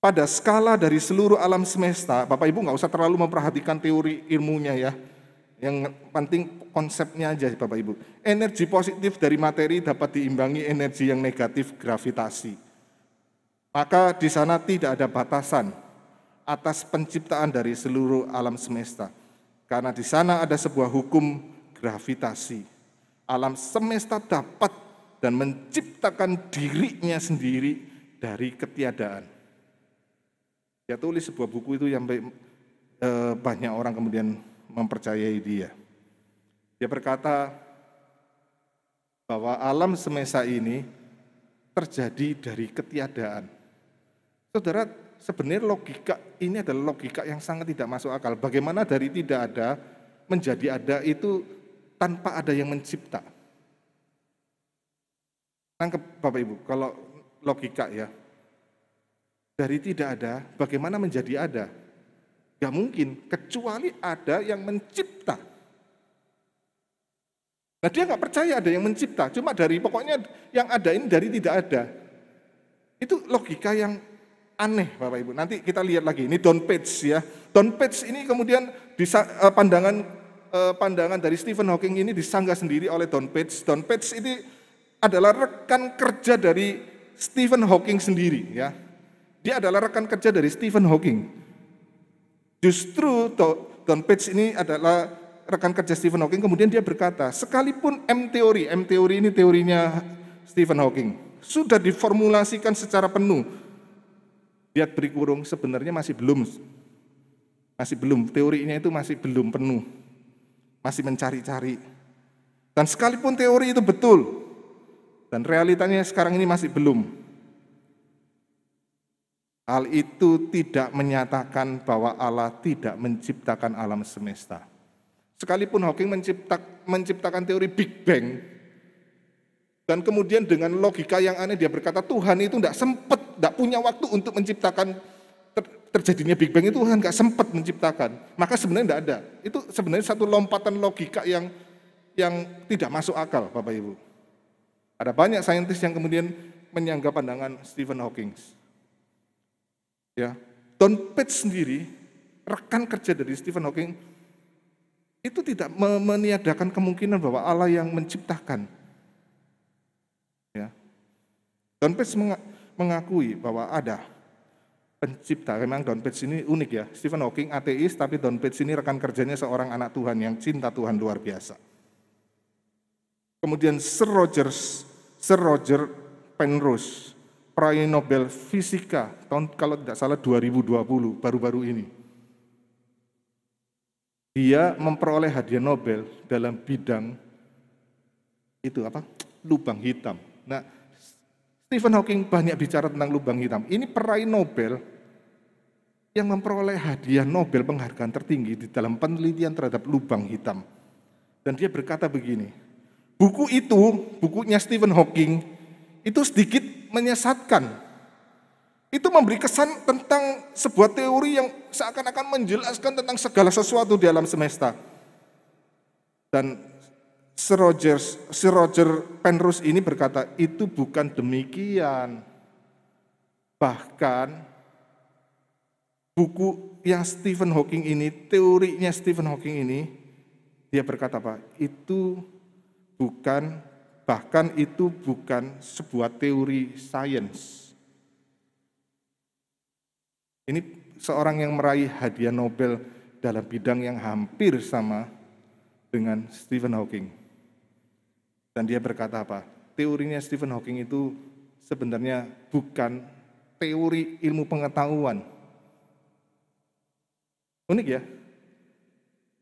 Pada skala dari seluruh alam semesta, Bapak Ibu nggak usah terlalu memperhatikan teori ilmunya ya. Yang penting konsepnya aja Bapak Ibu. Energi positif dari materi dapat diimbangi energi yang negatif gravitasi. Maka di sana tidak ada batasan atas penciptaan dari seluruh alam semesta. Karena di sana ada sebuah hukum gravitasi. Alam semesta dapat dan menciptakan dirinya sendiri dari ketiadaan. Dia tulis sebuah buku itu yang banyak orang kemudian mempercayai dia. Dia berkata bahwa alam semesta ini terjadi dari ketiadaan. Saudara, sebenarnya logika ini adalah logika yang sangat tidak masuk akal. Bagaimana dari tidak ada menjadi ada itu tanpa ada yang mencipta. Tangkap Bapak Ibu, kalau logika ya. Dari tidak ada, bagaimana menjadi ada? Gak mungkin, kecuali ada yang mencipta. Nah dia gak percaya ada yang mencipta, cuma dari pokoknya yang ada ini dari tidak ada. Itu logika yang aneh Bapak Ibu. Nanti kita lihat lagi, ini Don Page ya. Don Page ini kemudian pandangan dari Stephen Hawking ini disanggah sendiri oleh Don Page. Don Page ini adalah rekan kerja dari Stephen Hawking sendiri ya. Dia adalah rekan kerja dari Stephen Hawking. Justru Don Page ini adalah rekan kerja Stephen Hawking, kemudian dia berkata, sekalipun M-teori ini teorinya Stephen Hawking, sudah diformulasikan secara penuh, lihat beri kurung, sebenarnya masih belum, teorinya itu masih belum penuh, masih mencari-cari. Dan sekalipun teori itu betul, dan realitanya sekarang ini masih belum, hal itu tidak menyatakan bahwa Allah tidak menciptakan alam semesta. Sekalipun Hawking menciptakan teori Big Bang, dan kemudian dengan logika yang aneh dia berkata Tuhan itu tidak punya waktu untuk menciptakan terjadinya Big Bang, itu Tuhan tidak sempat menciptakan. Maka sebenarnya tidak ada. Itu sebenarnya satu lompatan logika yang tidak masuk akal Bapak Ibu. Ada banyak saintis yang kemudian menyanggah pandangan Stephen Hawking. Ya, Don Page sendiri, rekan kerja dari Stephen Hawking, itu tidak meniadakan kemungkinan bahwa Allah yang menciptakan. Ya. Don Page mengakui bahwa ada pencipta. Memang Don Page ini unik ya. Stephen Hawking ateis, tapi Don Page ini rekan kerjanya seorang anak Tuhan yang cinta Tuhan luar biasa. Kemudian Sir Roger Penrose, peraih Nobel Fisika tahun kalau tidak salah 2020 baru-baru ini. Dia memperoleh hadiah Nobel dalam bidang itu lubang hitam. Nah, Stephen Hawking banyak bicara tentang lubang hitam. Ini peraih Nobel yang memperoleh hadiah Nobel penghargaan tertinggi di dalam penelitian terhadap lubang hitam. Dan dia berkata begini, bukunya Stephen Hawking itu sedikit menyesatkan. Itu memberi kesan tentang sebuah teori yang seakan-akan menjelaskan tentang segala sesuatu di alam semesta. Dan Sir Roger Penrose ini berkata, itu bukan demikian. Bahkan buku yang Stephen Hawking ini, teorinya Stephen Hawking ini, dia berkata apa? Bahkan itu bukan sebuah teori sains. Ini seorang yang meraih hadiah Nobel dalam bidang yang hampir sama dengan Stephen Hawking. Dan dia berkata apa? Teorinya Stephen Hawking itu sebenarnya bukan teori ilmu pengetahuan. Unik ya?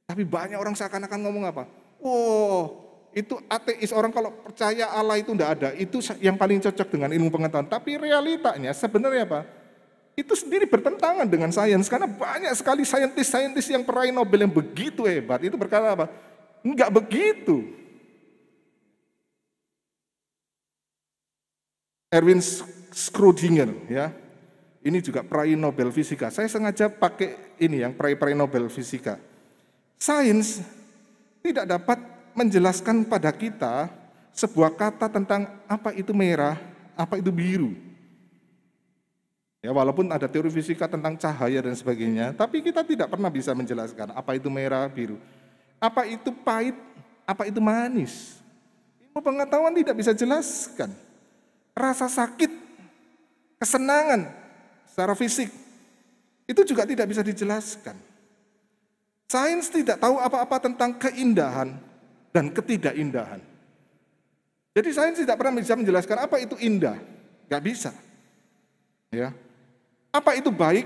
Tapi banyak orang seakan-akan ngomong apa? Itu ateis, orang kalau percaya Allah itu tidak ada, itu yang paling cocok dengan ilmu pengetahuan. Tapi realitanya sebenarnya apa? itu sendiri bertentangan dengan sains, karena banyak sekali saintis-saintis yang peraih Nobel yang begitu hebat, itu berkata apa? Enggak begitu. Erwin Schrödinger, ya, ini juga peraih Nobel Fisika. Saya sengaja pakai ini yang peraih Nobel Fisika. Sains tidak dapat menjelaskan pada kita sebuah kata tentang apa itu merah, apa itu biru. Ya, walaupun ada teori fisika tentang cahaya dan sebagainya, tapi kita tidak pernah bisa menjelaskan apa itu merah, biru. Apa itu pahit, apa itu manis. Ilmu pengetahuan tidak bisa jelaskan. Rasa sakit, kesenangan secara fisik, itu juga tidak bisa dijelaskan. Sains tidak tahu apa-apa tentang keindahan dan ketidakindahan. Jadi sains tidak pernah bisa menjelaskan apa itu indah, nggak bisa. Ya. Apa itu baik,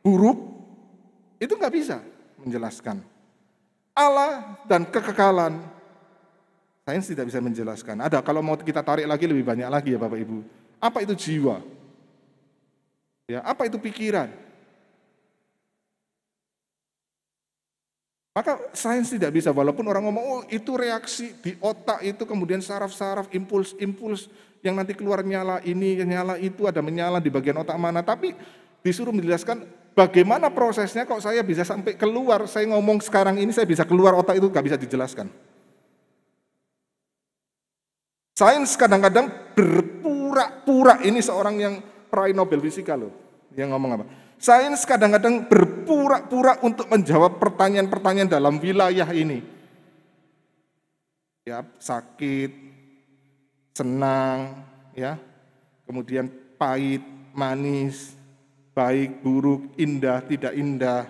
buruk, itu nggak bisa menjelaskan. Allah dan kekekalan, sains tidak bisa menjelaskan. Ada, kalau mau kita tarik lagi lebih banyak lagi ya Bapak Ibu. Apa itu jiwa? Ya, apa itu pikiran? Maka sains tidak bisa, walaupun orang ngomong, oh itu reaksi di otak itu, kemudian saraf-saraf, impuls-impuls, yang nanti keluar nyala ini, nyala itu, ada menyala di bagian otak mana. Tapi disuruh menjelaskan bagaimana prosesnya kok saya bisa sampai keluar, saya ngomong sekarang ini saya bisa keluar otak itu, gak bisa dijelaskan. Sains kadang-kadang berpura-pura, ini seorang yang peraih Nobel Fisika loh, yang ngomong apa? Sains kadang-kadang berpura-pura untuk menjawab pertanyaan-pertanyaan dalam wilayah ini. Ya, sakit, senang, ya, kemudian pahit, manis, baik, buruk, indah, tidak indah.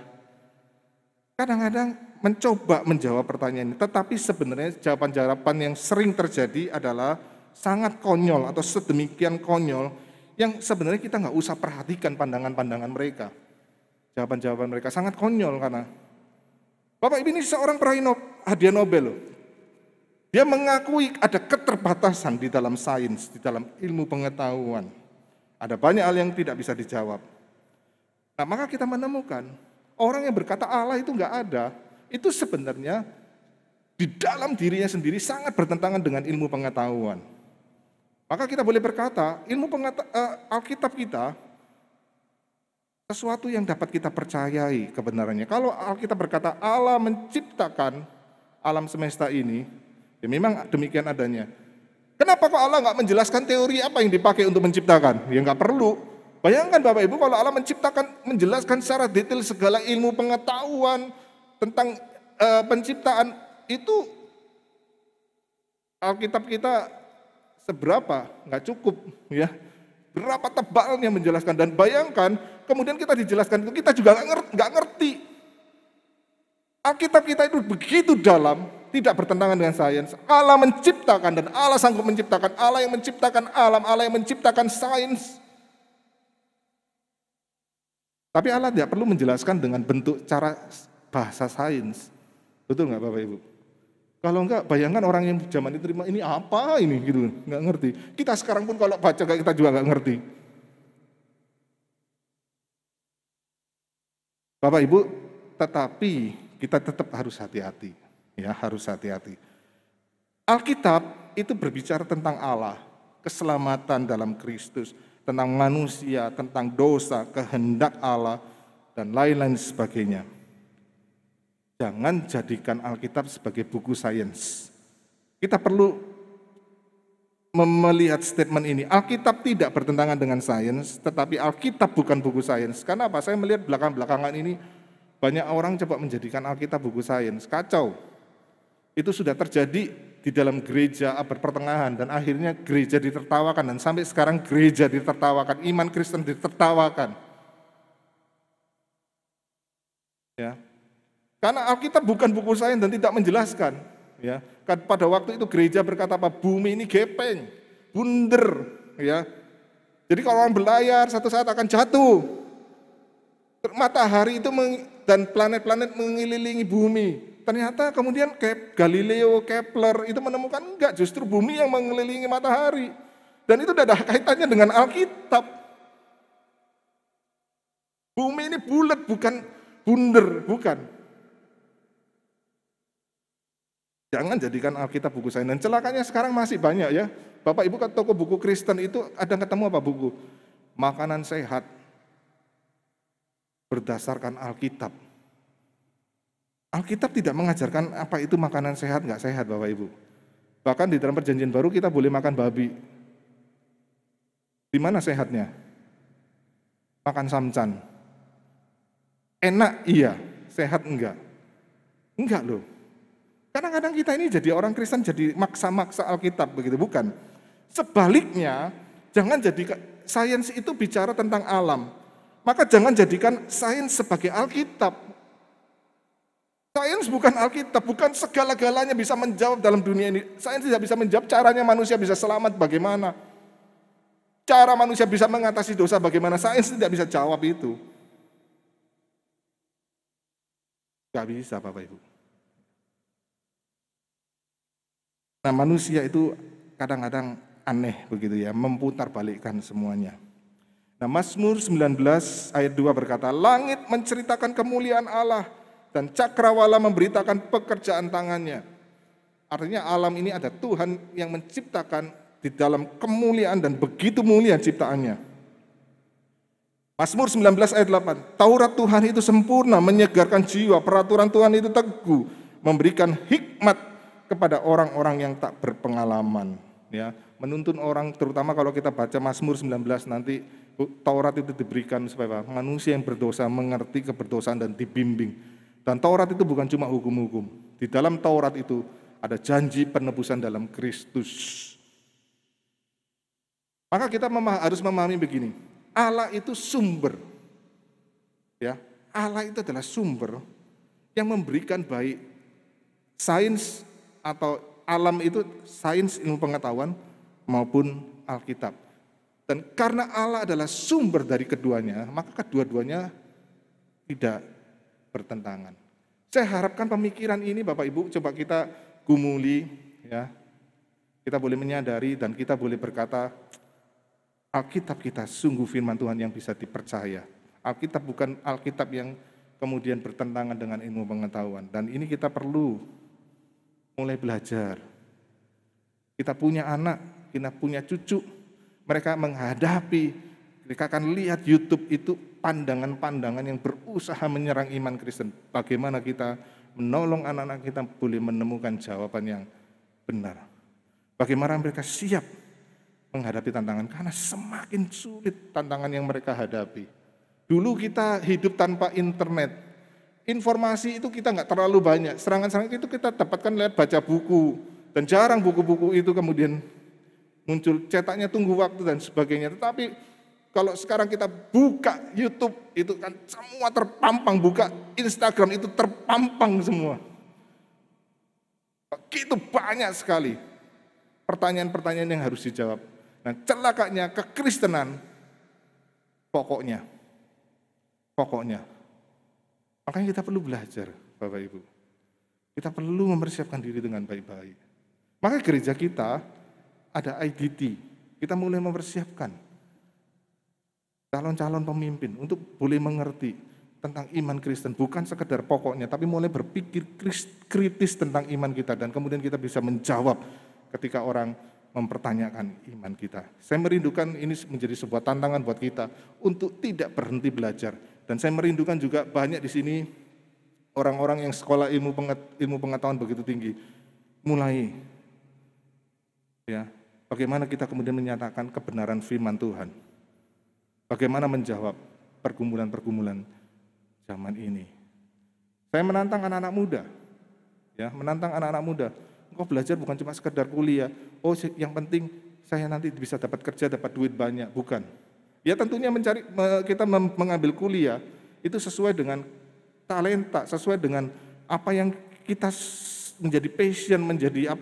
Kadang-kadang mencoba menjawab pertanyaan ini, tetapi sebenarnya jawaban-jawaban yang sering terjadi adalah sangat konyol atau sedemikian konyol yang sebenarnya kita nggak usah perhatikan pandangan-pandangan mereka. Jawaban-jawaban mereka sangat konyol karena Bapak Ibu ini seorang peraih hadiah Nobel loh. Dia mengakui ada keterbatasan di dalam sains, di dalam ilmu pengetahuan. Ada banyak hal yang tidak bisa dijawab. Nah, maka kita menemukan orang yang berkata Allah itu nggak ada, itu sebenarnya di dalam dirinya sendiri sangat bertentangan dengan ilmu pengetahuan. Maka kita boleh berkata, Alkitab kita sesuatu yang dapat kita percayai kebenarannya. Kalau Alkitab berkata Allah menciptakan alam semesta ini, ya memang demikian adanya. Kenapa kok Allah nggak menjelaskan teori apa yang dipakai untuk menciptakan? Ya nggak perlu. Bayangkan Bapak Ibu kalau Allah menciptakan, menjelaskan secara detail segala ilmu pengetahuan tentang penciptaan itu, Alkitab kita seberapa? Nggak cukup, ya. Berapa tebalnya menjelaskan, dan bayangkan kemudian kita dijelaskan itu kita juga nggak ngerti. Alkitab kita itu begitu dalam, tidak bertentangan dengan sains. Allah menciptakan dan Allah sanggup menciptakan. Allah yang menciptakan alam, Allah yang menciptakan sains. Tapi Allah tidak perlu menjelaskan dengan bentuk cara bahasa sains. Betul nggak Bapak Ibu? Kalau enggak, bayangkan orang yang zaman itu terima, ini apa ini gitu, nggak ngerti. Kita sekarang pun kalau baca kita juga nggak ngerti. Bapak Ibu, tetapi kita tetap harus hati-hati, ya harus hati-hati. Alkitab itu berbicara tentang Allah, keselamatan dalam Kristus, tentang manusia, tentang dosa, kehendak Allah, dan lain-lain sebagainya. Jangan jadikan Alkitab sebagai buku sains. Kita perlu melihat statement ini. Alkitab tidak bertentangan dengan sains, tetapi Alkitab bukan buku sains. Karena apa? Saya melihat belakangan ini banyak orang coba menjadikan Alkitab buku sains. Kacau. Itu sudah terjadi di dalam gereja abad pertengahan dan akhirnya gereja ditertawakan dan sampai sekarang gereja ditertawakan, iman Kristen ditertawakan. Ya. Karena Alkitab bukan buku sains dan tidak menjelaskan. Ya, pada waktu itu gereja berkata apa? Bumi ini gepeng, bunder. Ya, jadi kalau orang berlayar satu saat akan jatuh. Matahari itu dan planet-planet mengelilingi bumi. Ternyata kemudian Galileo, Kepler itu menemukan enggak, justru bumi yang mengelilingi matahari. Dan itu tidak ada kaitannya dengan Alkitab. Bumi ini bulat, bukan bundar, bukan. Jangan jadikan Alkitab buku sains. Dan celakanya sekarang masih banyak ya. Bapak Ibu ke toko buku Kristen itu ada ketemu apa buku? Makanan sehat berdasarkan Alkitab. Alkitab tidak mengajarkan apa itu makanan sehat, nggak sehat Bapak Ibu. Bahkan di dalam perjanjian baru kita boleh makan babi. Di mana sehatnya? Makan samcan. Enak iya, sehat enggak? Enggak loh. Kadang-kadang kita ini jadi orang Kristen jadi maksa-maksa Alkitab begitu, bukan. Sebaliknya, jangan jadikan sains itu bicara tentang alam. Maka jangan jadikan sains sebagai Alkitab. Sains bukan Alkitab, bukan segala-galanya bisa menjawab dalam dunia ini. Sains tidak bisa menjawab caranya manusia bisa selamat bagaimana. Cara manusia bisa mengatasi dosa bagaimana. Sains tidak bisa jawab itu. Gak bisa Bapak Ibu. Nah manusia itu kadang-kadang aneh begitu ya, memutarbalikkan semuanya. Nah Mazmur 19 ayat 2 berkata, langit menceritakan kemuliaan Allah, dan cakrawala memberitakan pekerjaan tangannya. Artinya alam ini ada Tuhan yang menciptakan di dalam kemuliaan dan begitu mulia ciptaannya. Mazmur 19 ayat 8, Taurat Tuhan itu sempurna, menyegarkan jiwa, peraturan Tuhan itu teguh, memberikan hikmat kepada orang-orang yang tak berpengalaman. Ya, menuntun orang, terutama kalau kita baca Mazmur 19 nanti Taurat itu diberikan supaya manusia yang berdosa mengerti keberdosaan dan dibimbing. Dan Taurat itu bukan cuma hukum-hukum. Di dalam Taurat itu ada janji penebusan dalam Kristus. Maka kita harus memahami begini, Allah itu sumber. Ya, Allah itu adalah sumber yang memberikan baik sains atau alam itu sains ilmu pengetahuan maupun Alkitab. Dan karena Allah adalah sumber dari keduanya, maka kedua-duanya tidak bertentangan. Saya harapkan pemikiran ini Bapak Ibu coba kita gumuli ya. Kita boleh menyadari dan kita boleh berkata Alkitab kita sungguh firman Tuhan yang bisa dipercaya. Alkitab bukan Alkitab yang kemudian bertentangan dengan ilmu pengetahuan. Dan ini kita perlu mulai belajar. Kita punya anak, kita punya cucu, mereka menghadapi, mereka akan lihat YouTube itu pandangan-pandangan yang berusaha menyerang iman Kristen. Bagaimana kita menolong anak-anak kita boleh menemukan jawaban yang benar. Bagaimana mereka siap menghadapi tantangan, karena semakin sulit tantangan yang mereka hadapi. Dulu kita hidup tanpa internet, informasi itu kita nggak terlalu banyak, serangan-serangan itu kita dapatkan lewat baca buku, dan jarang buku-buku itu kemudian muncul, cetaknya tunggu waktu dan sebagainya. Tetapi kalau sekarang kita buka YouTube, itu kan semua terpampang, buka Instagram itu terpampang semua. Begitu banyak sekali pertanyaan-pertanyaan yang harus dijawab. Nah celakanya kekristenan, pokoknya. Makanya kita perlu belajar Bapak Ibu. Kita perlu mempersiapkan diri dengan baik-baik. Maka gereja kita ada IDT, kita mulai mempersiapkan calon-calon pemimpin untuk boleh mengerti tentang iman Kristen, bukan sekedar pokoknya, tapi mulai berpikir kritis tentang iman kita, dan kemudian kita bisa menjawab ketika orang mempertanyakan iman kita. Saya merindukan ini menjadi sebuah tantangan buat kita untuk tidak berhenti belajar, dan saya merindukan juga banyak di sini orang-orang yang sekolah ilmu pengetahuan begitu tinggi, mulai ya bagaimana kita kemudian menyatakan kebenaran firman Tuhan. Bagaimana menjawab pergumulan-pergumulan zaman ini. Saya menantang anak-anak muda. Ya, menantang anak-anak muda. Engkau belajar bukan cuma sekedar kuliah. Oh, yang penting saya nanti bisa dapat kerja, dapat duit banyak. Bukan. Ya tentunya kita mengambil kuliah itu sesuai dengan talenta, sesuai dengan apa yang kita menjadi passion, menjadi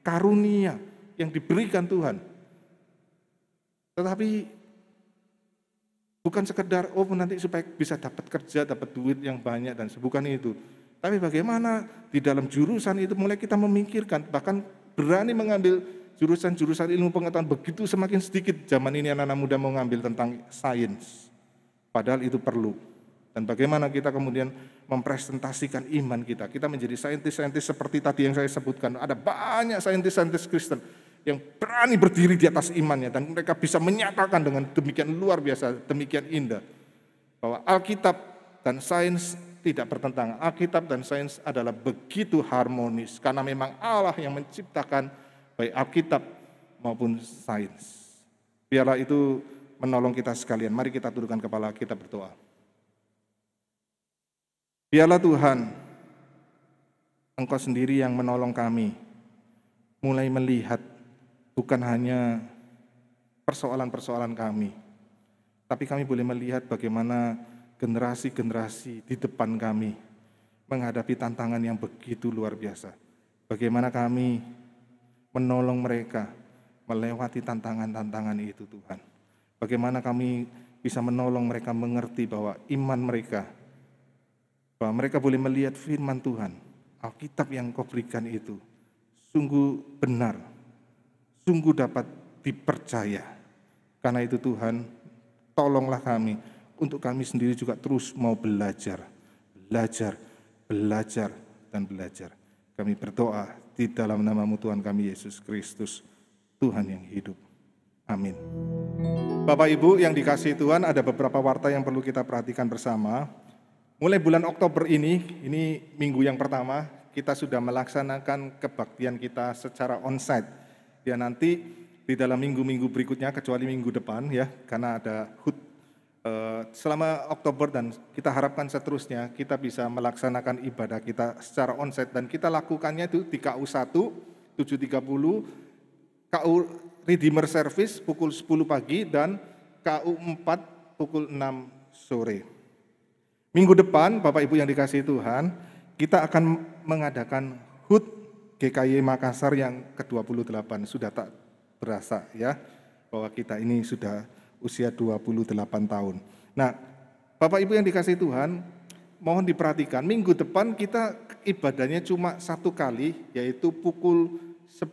karunia yang diberikan Tuhan. Tetapi bukan sekedar nanti supaya bisa dapat kerja, dapat duit yang banyak dan bukan itu. Tapi bagaimana di dalam jurusan itu mulai kita memikirkan, bahkan berani mengambil jurusan-jurusan ilmu pengetahuan begitu semakin sedikit zaman ini anak-anak muda mau ngambil tentang sains. Padahal itu perlu. Dan bagaimana kita kemudian mempresentasikan iman kita. Kita menjadi saintis-saintis seperti tadi yang saya sebutkan. Ada banyak saintis-saintis Kristen yang berani berdiri di atas imannya. Dan mereka bisa menyatakan dengan demikian luar biasa, demikian indah. Bahwa Alkitab dan sains tidak bertentangan. Alkitab dan sains adalah begitu harmonis. Karena memang Allah yang menciptakan baik Alkitab maupun sains. Biarlah itu menolong kita sekalian. Mari kita tundukkan kepala, kita berdoa. Biarlah Tuhan, Engkau sendiri yang menolong kami, mulai melihat bukan hanya persoalan-persoalan kami, tapi kami boleh melihat bagaimana generasi-generasi di depan kami menghadapi tantangan yang begitu luar biasa. Bagaimana kami menolong mereka melewati tantangan-tantangan itu Tuhan. Bagaimana kami bisa menolong mereka mengerti bahwa iman mereka, bahwa mereka boleh melihat firman Tuhan, Alkitab yang Kau berikan itu sungguh benar, sungguh dapat dipercaya. Karena itu Tuhan, tolonglah kami untuk kami sendiri juga terus mau belajar, dan belajar. Kami berdoa di dalam nama-Mu Tuhan kami Yesus Kristus, Tuhan yang hidup. Amin. Bapak Ibu yang dikasihi Tuhan, ada beberapa warta yang perlu kita perhatikan bersama. Mulai bulan Oktober ini minggu yang pertama, kita sudah melaksanakan kebaktian kita secara onsite. Ya nanti di dalam minggu-minggu berikutnya, kecuali minggu depan ya, karena ada HUT selama Oktober dan kita harapkan seterusnya kita bisa melaksanakan ibadah kita secara onsite. Dan kita lakukannya itu di KU 1, 7.30, KU Redeemer Service pukul 10 pagi dan KU 4 pukul 6 sore. Minggu depan, Bapak Ibu yang dikasihi Tuhan, kita akan mengadakan HUT GKY Makassar yang ke-28. Sudah tak berasa ya, bahwa kita ini sudah usia 28 tahun. Nah, Bapak Ibu yang dikasihi Tuhan, mohon diperhatikan, minggu depan kita ibadahnya cuma satu kali, yaitu pukul 10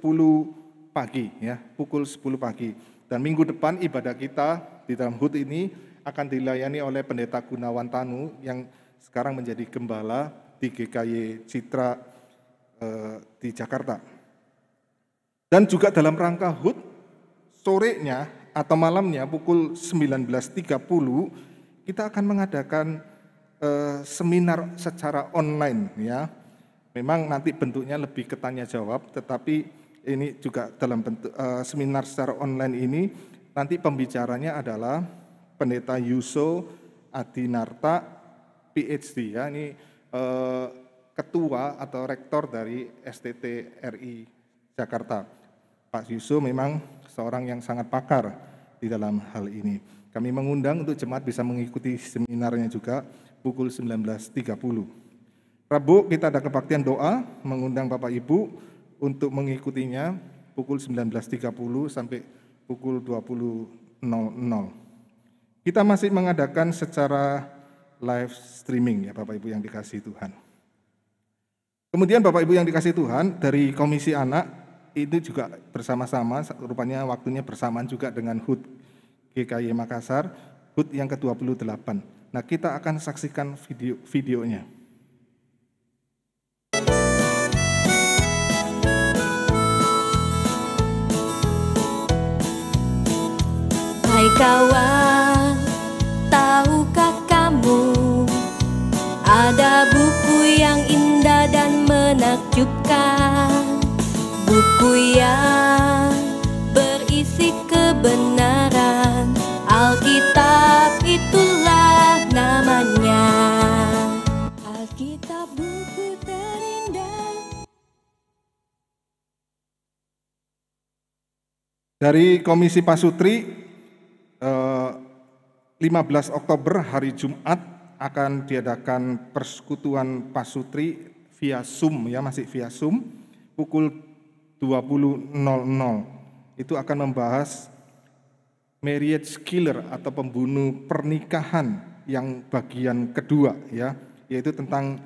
pagi ya, pukul 10 pagi. Dan minggu depan ibadah kita di dalam HUT ini akan dilayani oleh Pendeta Gunawan Tanu yang sekarang menjadi gembala di GKY Citra di Jakarta. Dan juga dalam rangka HUT, sorenya atau malamnya pukul 19.30 kita akan mengadakan seminar secara online ya. Memang nanti bentuknya lebih ke tanya jawab, tetapi ini juga dalam bentuk seminar secara online ini nanti pembicaranya adalah Pendeta Yuso Adinarta PhD ya, ini ketua atau rektor dari STT RI Jakarta. Pak Yuso memang seorang yang sangat pakar di dalam hal ini. Kami mengundang untuk jemaat bisa mengikuti seminarnya juga pukul 19.30. Rabu kita ada kebaktian doa, mengundang Bapak Ibu untuk mengikutinya pukul 19.30 sampai pukul 20.00. Kita masih mengadakan secara live streaming ya Bapak Ibu yang dikasihi Tuhan. Kemudian Bapak Ibu yang dikasihi Tuhan, dari Komisi Anak itu juga bersama-sama, rupanya waktunya bersamaan juga dengan HUT GKY Makassar, HUT yang ke-28. Nah kita akan saksikan videonya. Hai kawan, tahukah kamu ada buku yang indah dan menakjubkan, buku yang berisi kebenaran, Alkitab itulah namanya. Alkitab buku terindah. Dari Komisi Pasutri, 15 Oktober hari Jumat akan diadakan persekutuan Pasutri via Zoom ya, masih via Zoom pukul 20.00. Itu akan membahas marriage killer atau pembunuh pernikahan yang bagian kedua ya, yaitu tentang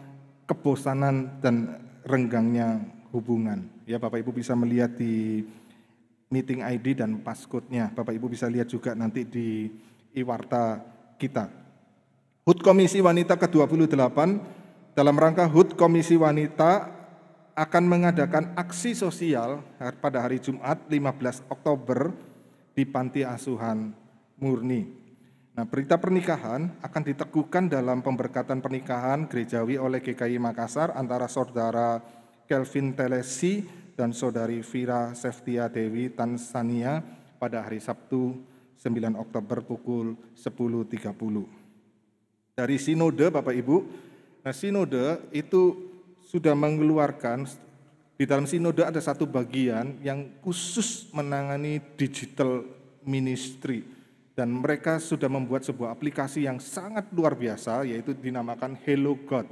kebosanan dan renggangnya hubungan. Ya Bapak Ibu bisa melihat di meeting ID dan passcode-nya. Bapak Ibu bisa lihat juga nanti di iwarta kita. HUT Komisi Wanita ke-28 dalam rangka HUT Komisi Wanita akan mengadakan aksi sosial pada hari Jumat 15 Oktober di Panti Asuhan Murni. Nah, berita pernikahan akan diteguhkan dalam pemberkatan pernikahan gerejawi oleh GKI Makassar antara Saudara Kelvin Telesi dan Saudari Vira Seftia Dewi Tanzania pada hari Sabtu 9 Oktober pukul 10.30. Dari sinode Bapak Ibu, nah sinode itu sudah mengeluarkan, di dalam sinode ada satu bagian yang khusus menangani digital ministry. Dan mereka sudah membuat sebuah aplikasi yang sangat luar biasa, yaitu dinamakan Hello God.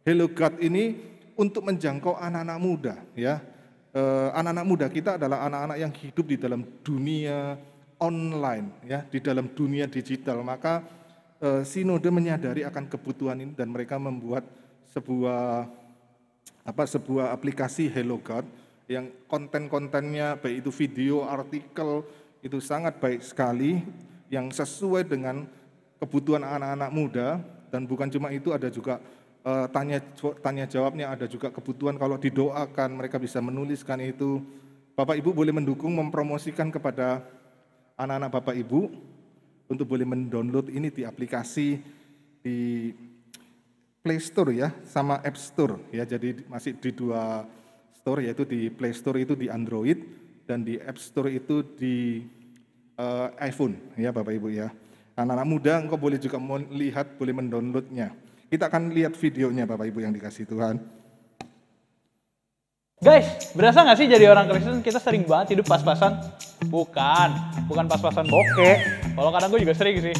Hello God ini untuk menjangkau anak-anak muda, ya. Anak-anak muda kita adalah anak-anak yang hidup di dalam dunia online, ya, di dalam dunia digital. Maka sinode menyadari akan kebutuhan ini dan mereka membuat sebuah aplikasi Hello God yang konten-kontennya baik itu video, artikel itu sangat baik sekali yang sesuai dengan kebutuhan anak-anak muda. Dan bukan cuma itu, ada juga tanya jawabnya, ada juga kebutuhan kalau didoakan mereka bisa menuliskan itu. Bapak Ibu boleh mendukung, mempromosikan kepada anak-anak Bapak Ibu untuk boleh mendownload ini di aplikasi di Play Store ya, sama App Store ya. Jadi masih di dua store, yaitu di Play Store itu di Android dan di App Store itu di iPhone ya Bapak Ibu ya. Anak-anak muda engkau boleh juga melihat, boleh mendownloadnya. Kita akan lihat videonya Bapak Ibu yang dikasih Tuhan. Guys, berasa gak sih jadi orang Kristen kita sering banget hidup pas-pasan? Bukan pas-pasan bokeh. Kalau kadang gue juga sering sih.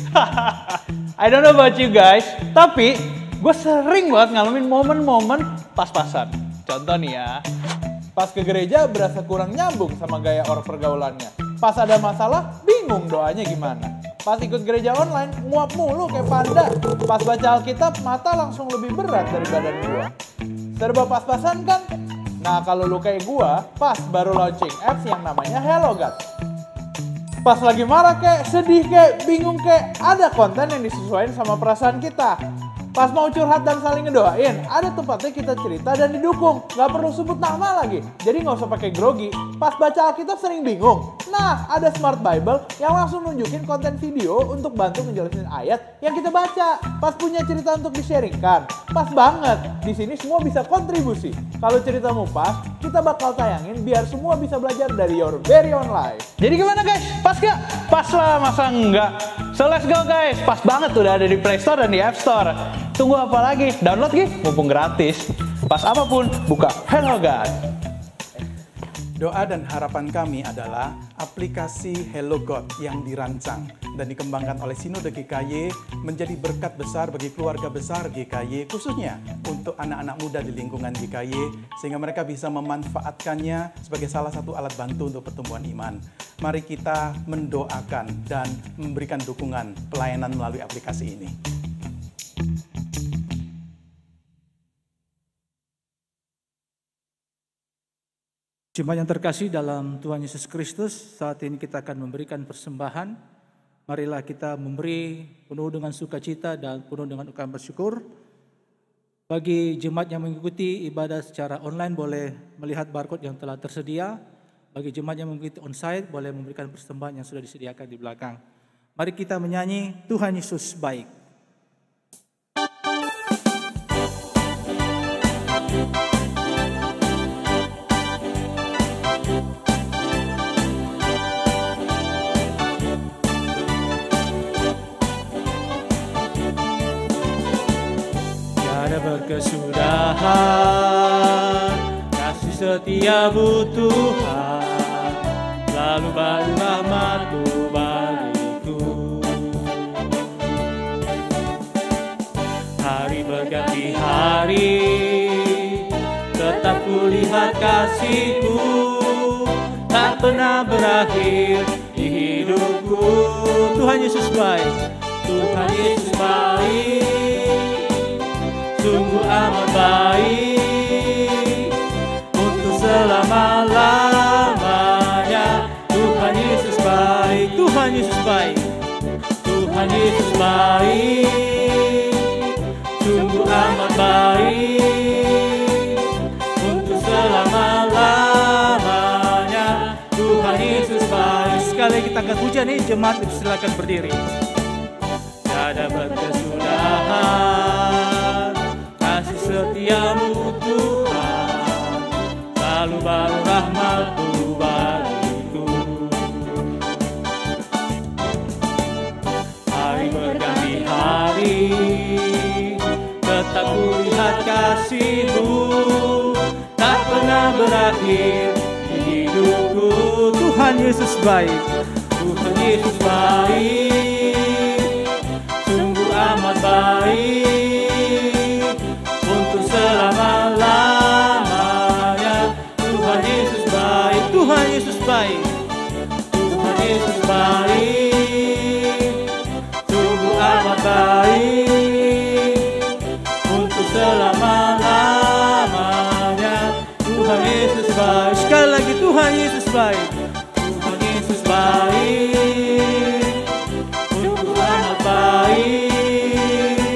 I don't know about you guys, tapi gue sering banget ngalamin momen-momen pas-pasan. Contoh nih ya, pas ke gereja berasa kurang nyambung sama gaya orang pergaulannya. Pas ada masalah, bingung doanya gimana. Pas ikut gereja online, nguap mulu kayak panda. Pas baca Alkitab, mata langsung lebih berat dari badan gue. Serba pas-pasan kan? Nah, kalau lu kayak gua, pas baru launching apps yang namanya Hello God. Pas lagi marah kek, sedih kek, bingung kek, ada konten yang disesuaikan sama perasaan kita. Pas mau curhat dan saling ngedoain, ada tempatnya kita cerita dan didukung. Gak perlu sebut nama lagi, jadi gak usah pakai grogi. Pas baca Alkitab sering bingung. Nah, ada Smart Bible yang langsung nunjukin konten video untuk bantu ngejelasin ayat yang kita baca. Pas punya cerita untuk di-sharingkan, pas banget. Di sini semua bisa kontribusi. Kalau ceritamu pas, kita bakal tayangin biar semua bisa belajar dari your very own life. Jadi gimana guys? Pas gak? Pas lah, masa enggak? So let's go guys, pas banget udah ada di Play Store dan di App Store. Tunggu apa lagi? Download mumpung gratis. Pas apapun, buka Hello God. Doa dan harapan kami adalah aplikasi Hello God yang dirancang dan dikembangkan oleh Sinode GKY menjadi berkat besar bagi keluarga besar GKY, khususnya untuk anak-anak muda di lingkungan GKY, sehingga mereka bisa memanfaatkannya sebagai salah satu alat bantu untuk pertumbuhan iman. Mari kita mendoakan dan memberikan dukungan pelayanan melalui aplikasi ini. Jemaat yang terkasih dalam Tuhan Yesus Kristus, saat ini kita akan memberikan persembahan. Marilah kita memberi penuh dengan sukacita dan penuh dengan ungkapan bersyukur. Bagi jemaat yang mengikuti ibadah secara online boleh melihat barcode yang telah tersedia. Bagi jemaat yang mengikuti onsite boleh memberikan persembahan yang sudah disediakan di belakang. Mari kita menyanyi Tuhan Yesus baik. Berkesudahan, kasih setiamu Tuhan, lalu baru rahmat-Mu bagiku. Hari berganti hari, tetap kulihat kasih-Mu, tak pernah berakhir di hidupku. Tuhan Yesus baik, Tuhan Yesus baik, sungguh amat baik untuk selama-lamanya. Tuhan Yesus baik, Tuhan Yesus baik, Tuhan Tuhan Yesus baik, sungguh amat baik, untuk selama-lamanya. Tuhan Yesus baik. Sekali lagi kita angkat pujian nih, jemaat silakan berdiri. Tiada berkesudahan kasih setiamu Tuhan, selalu baru rahmat-Mu bagiku. Hari berganti hari, tetap kulihat kasih-Mu, tak pernah berakhir di hidupku. Tuhan Yesus baik, Tuhan Yesus baik, sungguh amat baik, untuk selama-lamanya. Tuhan Yesus baik, Tuhan Yesus baik, Tuhan Yesus baik, sungguh amat baik, untuk selama-lamanya. Tuhan Yesus baik. Sekali lagi, Tuhan Yesus baik, Tuhan Yesus baik, sungguh amat baik,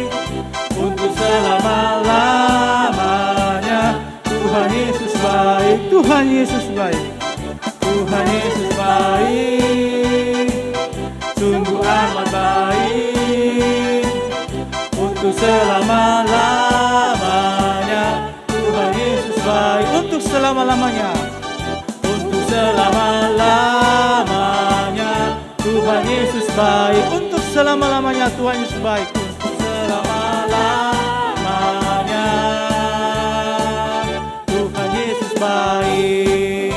untuk selama-lamanya. Tuhan Yesus baik, Tuhan Yesus baik, Tuhan Yesus baik, sungguh amat baik, untuk selama-lamanya. Tuhan Yesus baik, untuk selama-lamanya, untuk selama-lamanya. Tuhan Yesus baik, untuk selama-lamanya. Tuhan Yesus baik, untuk selama-lamanya. Tuhan Yesus baik.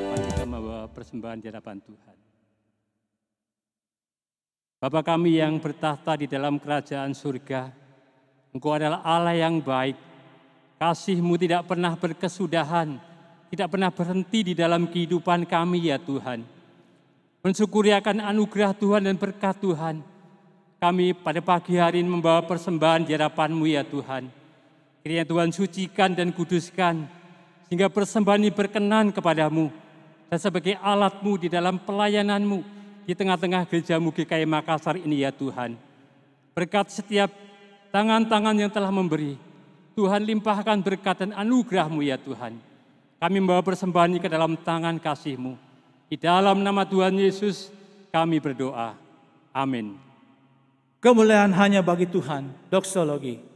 Mari kita membawa persembahan di hadapan Tuhan. Bapa kami yang bertahta di dalam kerajaan surga, Engkau adalah Allah yang baik. Kasih-Mu tidak pernah berkesudahan, tidak pernah berhenti di dalam kehidupan kami ya Tuhan. Mensyukuri akan anugerah Tuhan dan berkat Tuhan, kami pada pagi hari ini membawa persembahan di hadapan-Mu ya Tuhan. Kiranya Tuhan sucikan dan kuduskan, sehingga persembahan ini berkenan kepadamu, dan sebagai alat-Mu di dalam pelayanan-Mu di tengah-tengah gereja-Mu GKI Makassar ini ya Tuhan. Berkat setiap tangan-tangan yang telah memberi, Tuhan limpahkan berkat dan anugerah-Mu ya Tuhan. Kami membawa persembahan ini ke dalam tangan kasih-Mu. Di dalam nama Tuhan Yesus kami berdoa. Amin. Kemuliaan hanya bagi Tuhan. Doksologi.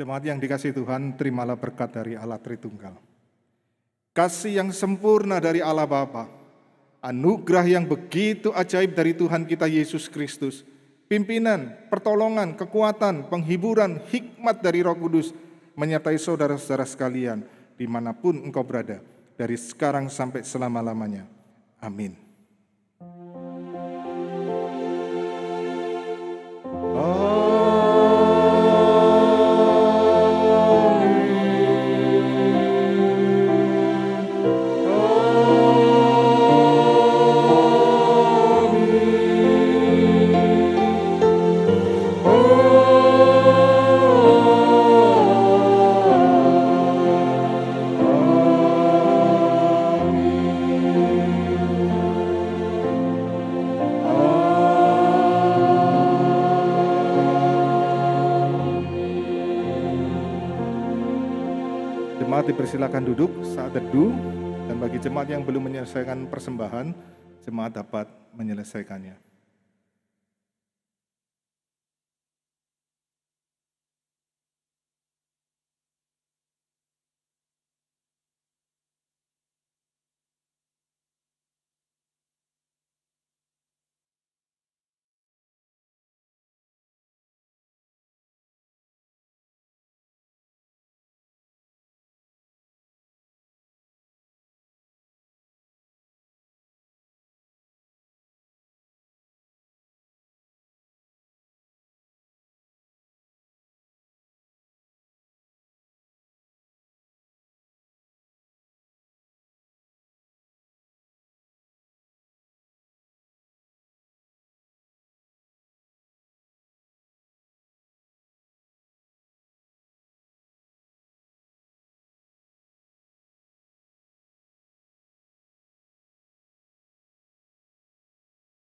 Jemaat yang dikasihi Tuhan, terimalah berkat dari Allah Tritunggal. Kasih yang sempurna dari Allah Bapa, anugerah yang begitu ajaib dari Tuhan kita Yesus Kristus, pimpinan, pertolongan, kekuatan, penghiburan, hikmat dari Roh Kudus, menyertai saudara-saudara sekalian, dimanapun engkau berada, dari sekarang sampai selama-lamanya. Amin. Dipersilakan duduk saat teduh, dan bagi jemaat yang belum menyelesaikan persembahan, jemaat dapat menyelesaikannya.